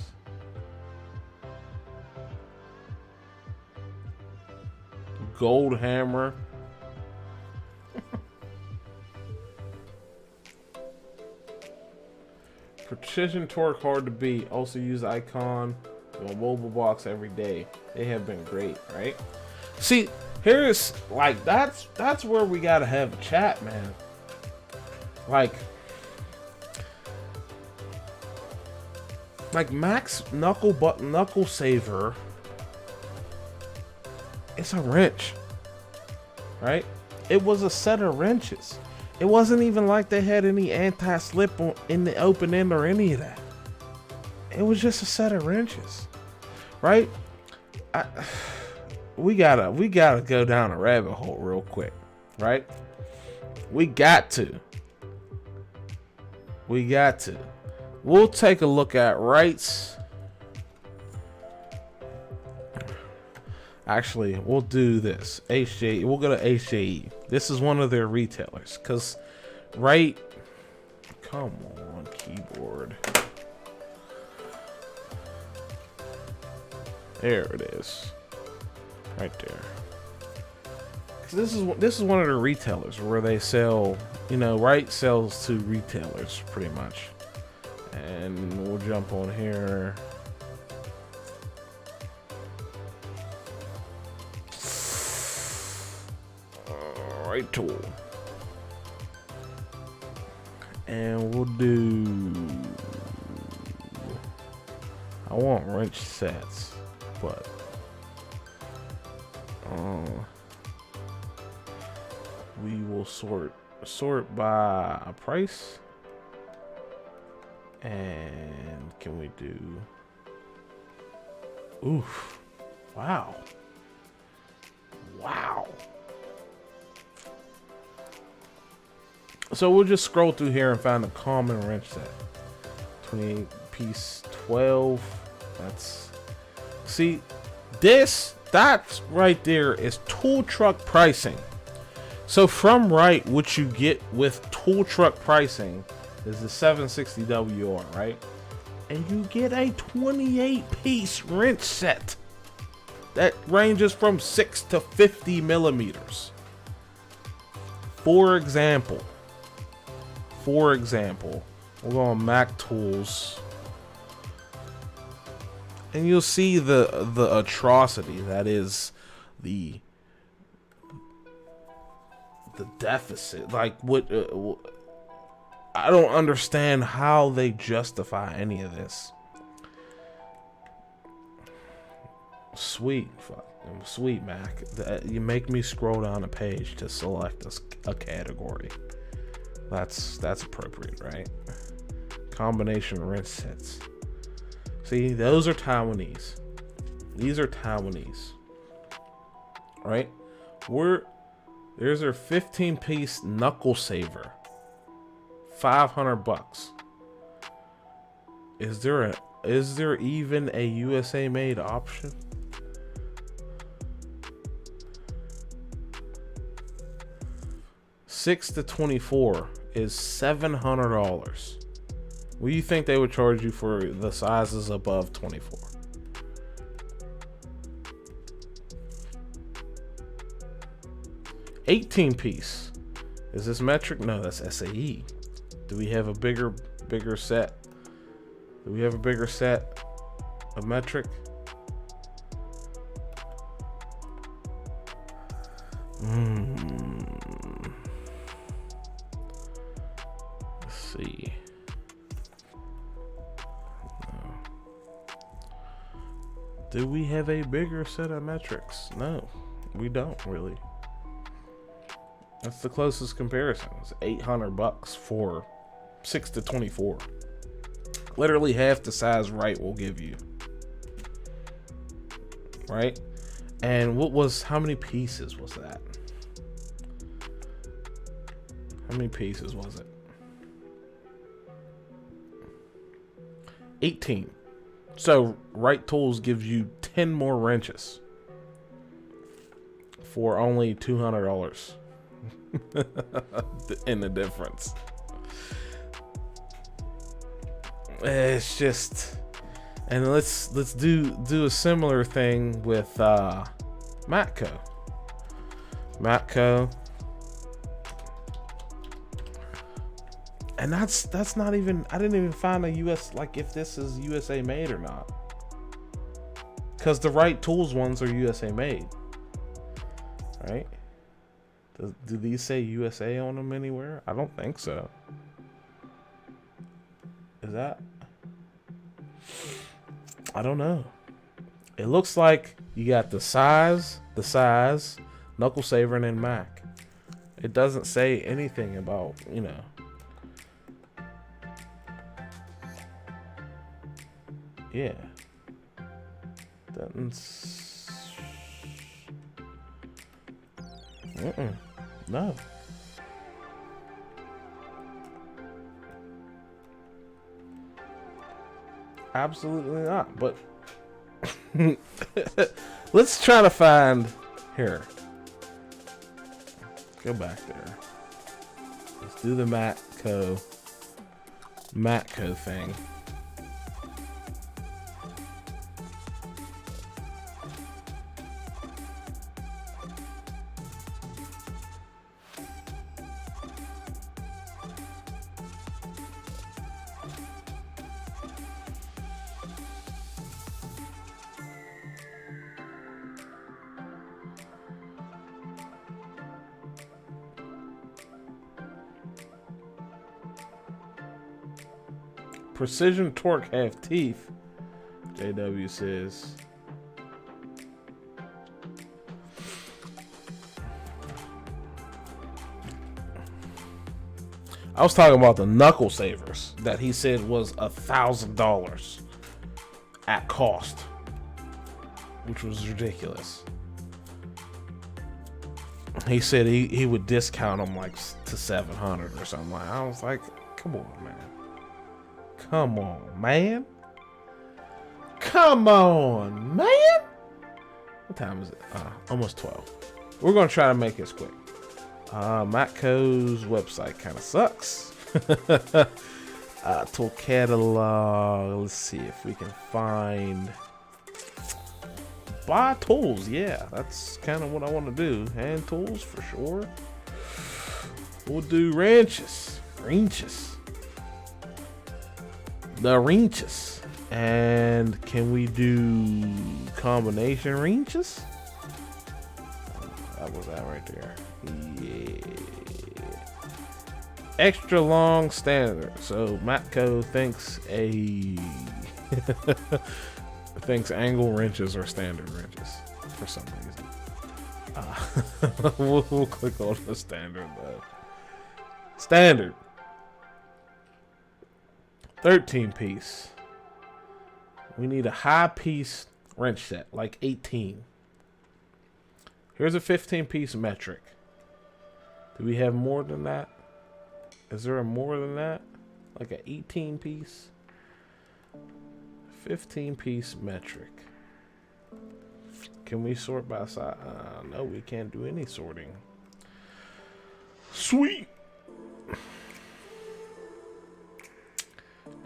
Gold hammer. Precision torque hard to beat. Also use Icon on mobile box every day. They have been great, right? See, here's like that's where we gotta have a chat, man. Like Mac's knuckle saver, it's a wrench, right? It was a set of wrenches. It wasn't even like they had any anti-slip in the open end or any of that. It was just a set of wrenches, right? We gotta go down a rabbit hole real quick. right? We got to. We'll take a look at Wright's. Actually, we'll do this. HJ, we'll go to HJE. This is one of their retailers, because Wright, come on, keyboard. There it is, right there. This is one of the retailers where they sell, you know, Wright sells to retailers pretty much. And we'll jump on here. Right tool. And we'll do, I want wrench sets, but we will sort by a price. And can we do, oof, wow. So we'll just scroll through here and find a common wrench set. 28 piece 12. See, that's right there is tool truck pricing. So from Wright, what you get with tool truck pricing is the 760 WR, right? And you get a 28 piece wrench set that ranges from 6 to 50 millimeters. For example, we'll go on Mac Tools, and you'll see the atrocity that is the deficit. Like, what? I don't understand how they justify any of this. Sweet Mac, you make me scroll down a page to select a category. That's appropriate, right? Combination wrench sets. See, those are Taiwanese. These are Taiwanese, right? There's their 15-piece knuckle saver, $500. Is there even a USA made option? $6 to 24 is $700. What do you think they would charge you for the sizes above 24? $18 piece. Is this metric? No, that's SAE. Do we have a bigger set? Do we have a bigger set of metric? Let's see. No. Do we have a bigger set of metrics? No, we don't really. That's the closest comparison. It's $800 for 6 to 24. Literally half the size Wright will give you. Right? And how many pieces was that? How many pieces was it? 18. So Wright Tools gives you 10 more wrenches for only $200 in the difference. It's just, and let's do a similar thing with Matco. And that's not even, I didn't even find a US, like if this is USA made or not. Because the Wright Tools ones are USA made. Right? Do these say USA on them anywhere? I don't think so. Is that? I don't know. It looks like you got the size, knuckle saver, and then Mac. It doesn't say anything about, you know. Yeah. No. Absolutely not. But let's try to find here. Go back there. Let's do the Matco thing. Precision torque have teeth, JW says. I was talking about the knuckle savers that he said was $1,000 at cost, which was ridiculous. He said he would discount them like to $700 or something. I was like, come on, man. Come on, man. Come on, man. What time is it? Almost 12. We're going to try to make this quick. Matco's website kind of sucks. Tool catalog. Let's see if we can find buy tools. Yeah, that's kind of what I want to do. Hand tools for sure. We'll do wrenches. The wrenches. And can we do combination wrenches? That was that right there. Yeah. Extra long standard. So Matco thinks thinks angle wrenches are standard wrenches for some reason. We'll click on the standard though. Standard. 13 piece. We need a high piece wrench set, like 18. Here's a 15 piece metric. Do we have more than that? Is there a more than that? Like an 18 piece? 15 piece metric. Can we sort by size? No, we can't do any sorting. Sweet.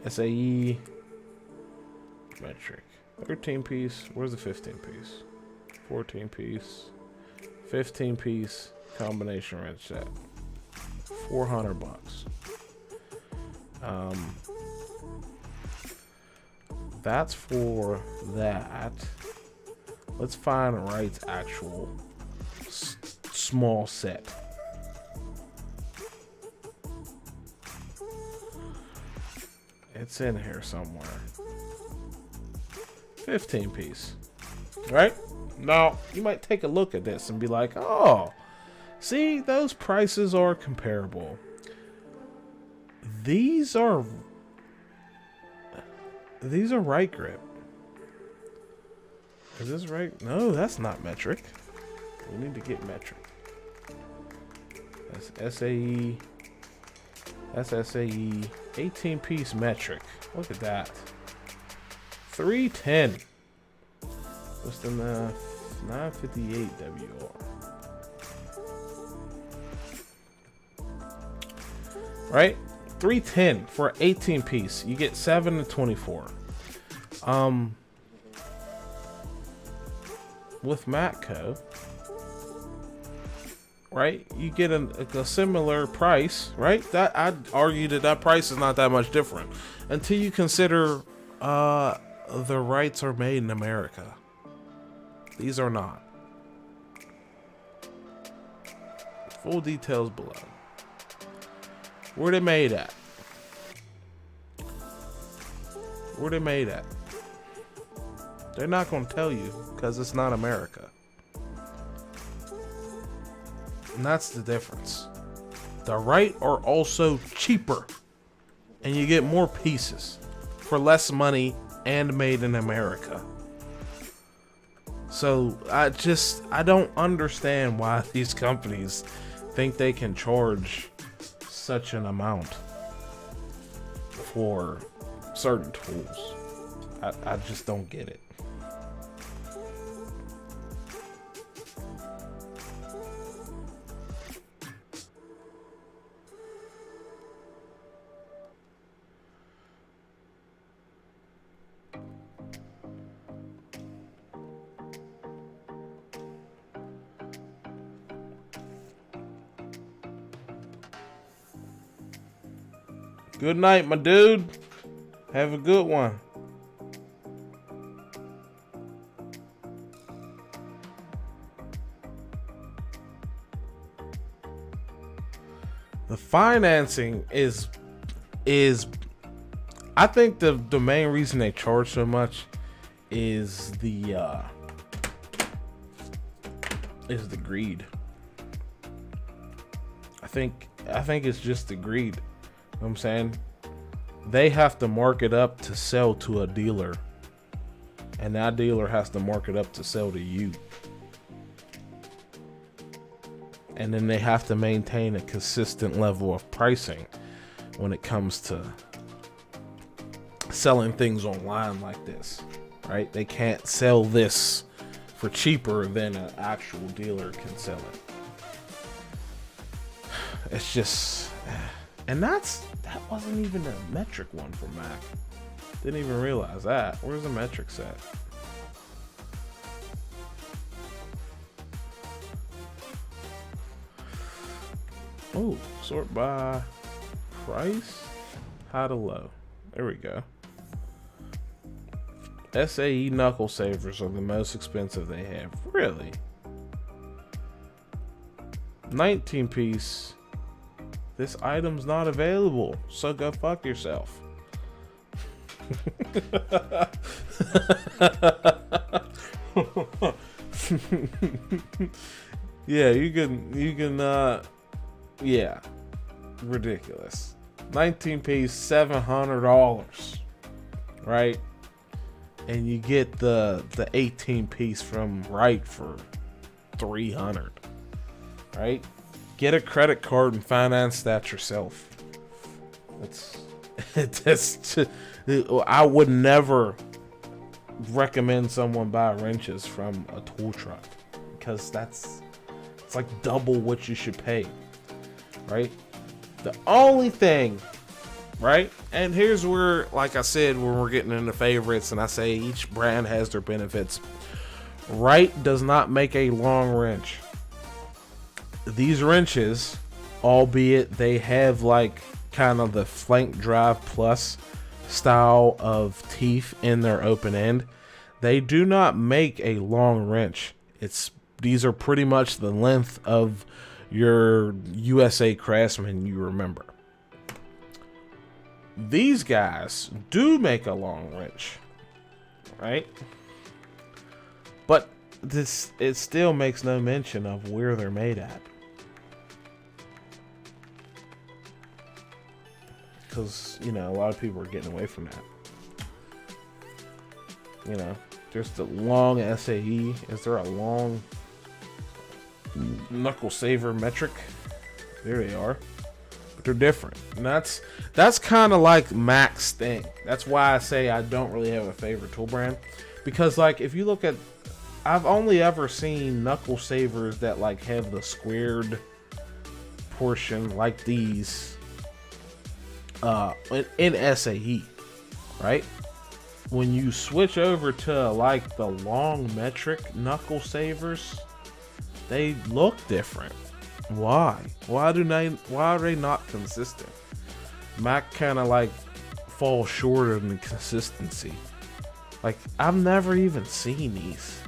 SAE metric. 13 piece. Where's the 15 piece? 14 piece. 15 piece combination wrench set. $400. That's for that. Let's find Wright's actual small set. It's in here somewhere. 15 piece. Right? Now, you might take a look at this and be like, oh, see, those prices are comparable. These are right grip. Is this right? No, that's not metric. We need to get metric. That's SAE. That's SAE. 18 piece metric. Look at that. 310. What's the 958 WR? Right? 310 for 18 piece. You get 7 to 24. With Matco, right? You get a similar price, right? That I'd argue that price is not that much different until you consider the Wrights are made in America. These are not. Full details below. Where they made at? Where they made at? They're not going to tell you because it's not America. And that's the difference. The Wright are also cheaper. And you get more pieces for less money and made in America. So I don't understand why these companies think they can charge such an amount for certain tools. I just don't get it. Good night, my dude. Have a good one. The financing is I think the main reason they charge so much is the greed. I think it's just the greed. You know what I'm saying? They have to mark it up to sell to a dealer, and that dealer has to mark it up to sell to you. And then they have to maintain a consistent level of pricing when it comes to selling things online like this, right? They can't sell this for cheaper than an actual dealer can sell it. It's just, and that wasn't even a metric one for Mac. Didn't even realize that. Where's the metric set? Oh, sort by price, high to low. There we go. SAE knuckle savers are the most expensive they have. Really? 19 piece. This item's not available, so go fuck yourself. Yeah, you can yeah, ridiculous. 19 piece, $700, right? And you get the 18 piece from Wright for $300, right? Get a credit card and finance that yourself. I would never recommend someone buy wrenches from a tool truck, because it's like double what you should pay, right? The only thing, right? And here's where, like I said, when we're getting into favorites, and I say each brand has their benefits. Wright does not make a long wrench. These wrenches, albeit they have like kind of the flank drive plus style of teeth in their open end, they do not make a long wrench. These are pretty much the length of your USA Craftsman you remember. These guys do make a long wrench, right? But it still makes no mention of where they're made at. Because, a lot of people are getting away from that. There's the long SAE. Is there a long knuckle saver metric? There they are. But they're different. And that's kind of like Mac's thing. That's why I say I don't really have a favorite tool brand. Because, like, if you look at, I've only ever seen knuckle savers that, like, have the squared portion like these in SAE, right? When you switch over to like the long metric knuckle savers, they look different. Why are they not consistent? Mac kind of like falls short of the consistency. Like, I've never even seen these.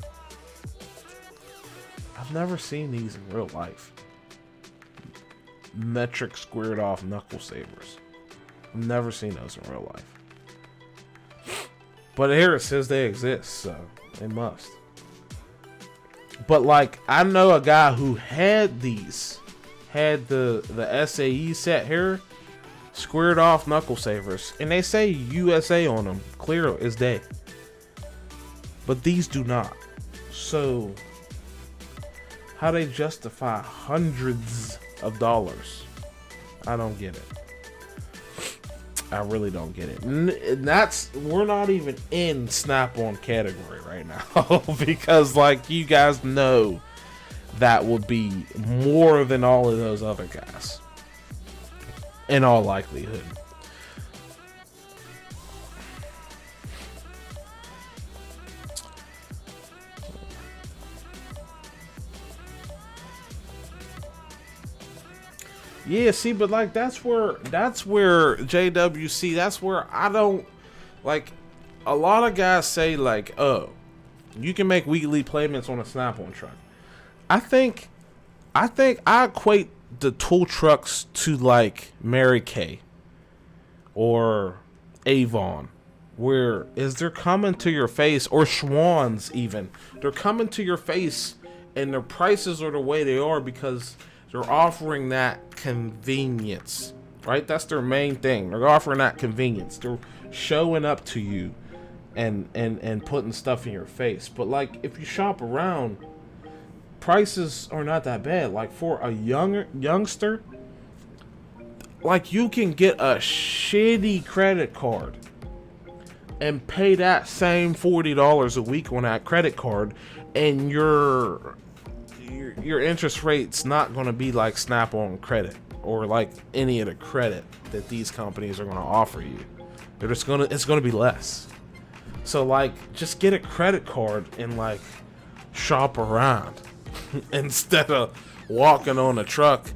I've never seen these in real life. Metric squared off knuckle savers. I've never seen those in real life. But here it says they exist, so they must. But like, I know a guy who had these. Had the SAE set here. Squared off knuckle savers. And they say USA on them. Clear as day. But these do not. So how they justify hundreds of dollars. I don't get it. I really don't get it. And we're not even in Snap-on category right now because, like, you guys know that would be more than all of those other guys in all likelihood. Yeah, see, but like that's where JWC, that's where I don't like. A lot of guys say like, oh, you can make weekly payments on a Snap-on truck. I think I equate the tool trucks to like Mary Kay or Avon, where they're coming to your face, or Schwann's even. They're coming to your face, and their prices are the way they are because they're offering that convenience, right? That's their main thing. They're offering that convenience. They're showing up to you and putting stuff in your face. But like, if you shop around, prices are not that bad. Like for a youngster, like you can get a shitty credit card and pay that same $40 a week on that credit card, and your interest rate's not going to be like Snap-on credit or like any of the credit that these companies are going to offer you. It's going to be less. So like, just get a credit card and like shop around instead of walking on a truck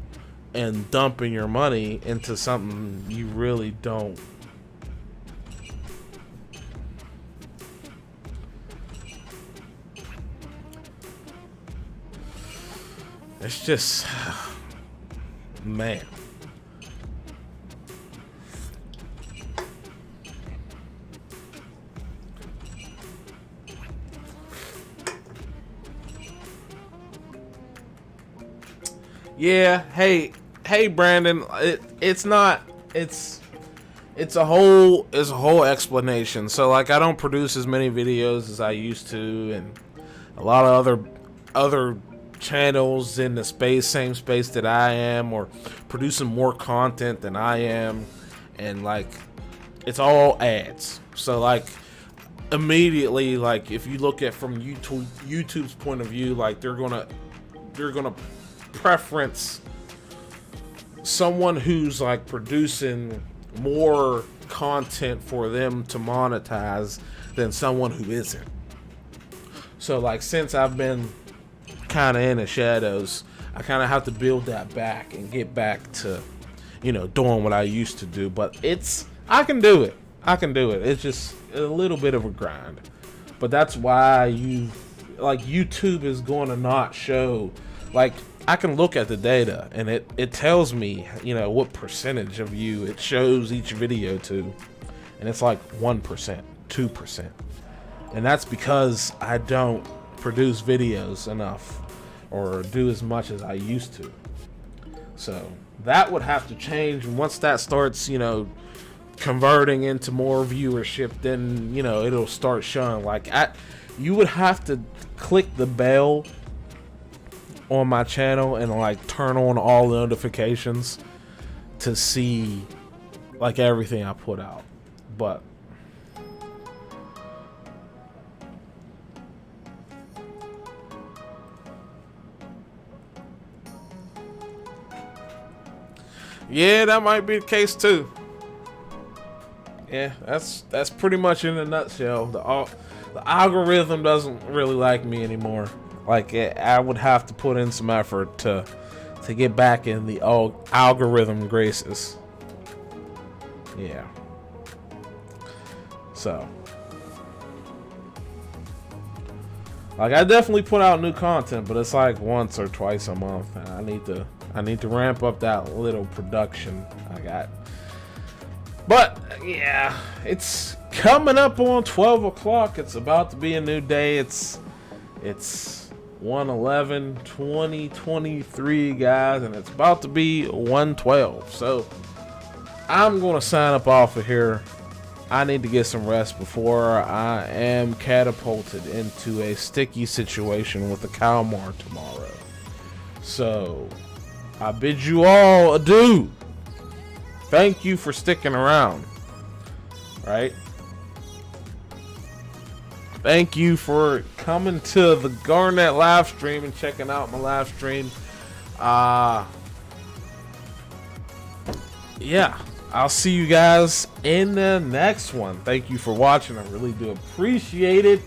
and dumping your money into something you really don't. It's just, man. Yeah, hey Brandon, it's a whole explanation. So like, I don't produce as many videos as I used to, and a lot of other channels in the same space that I am, or producing more content than I am, and like, it's all ads. So like, immediately, like, if you look at from YouTube's point of view, like they're gonna preference someone who's like producing more content for them to monetize than someone who isn't. So like, since I've been kind of in the shadows, I kind of have to build that back and get back to, doing what I used to do. But I can do it. It's just a little bit of a grind. But that's why YouTube is going to not show, like, I can look at the data and it tells me, what percentage of you it shows each video to. And it's like 1%, 2%. And that's because I don't produce videos enough or do as much as I used to. So that would have to change. And once that starts, converting into more viewership, then, it'll start showing. Like, you would have to click the bell on my channel and like turn on all the notifications to see like everything I put out. But yeah, that might be the case too. Yeah, that's pretty much in a nutshell. The algorithm doesn't really like me anymore. Like, I would have to put in some effort to get back in the algorithm graces. Yeah. So, like, I definitely put out new content, but it's like once or twice a month, and I need to ramp up that little production I got. But yeah, it's coming up on 12 o'clock. It's about to be a new day. It's 1/11/2023, guys, and it's about to be 1/12. So I'm gonna sign up off of here. I need to get some rest before I am catapulted into a sticky situation with the Kalmar tomorrow. So I bid you all adieu. Thank you for sticking around. Right? Thank you for coming to the Garnett live stream and checking out my live stream. Yeah, I'll see you guys in the next one. Thank you for watching. I really do appreciate it.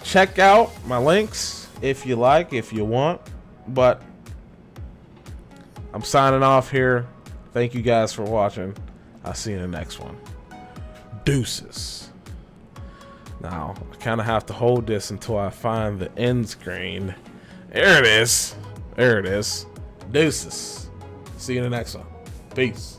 Check out my links if you like, if you want. But I'm signing off here. Thank you guys for watching. I'll see you in the next one. Deuces. Now, I kind of have to hold this until I find the end screen. There it is. There it is. Deuces. See you in the next one. Peace.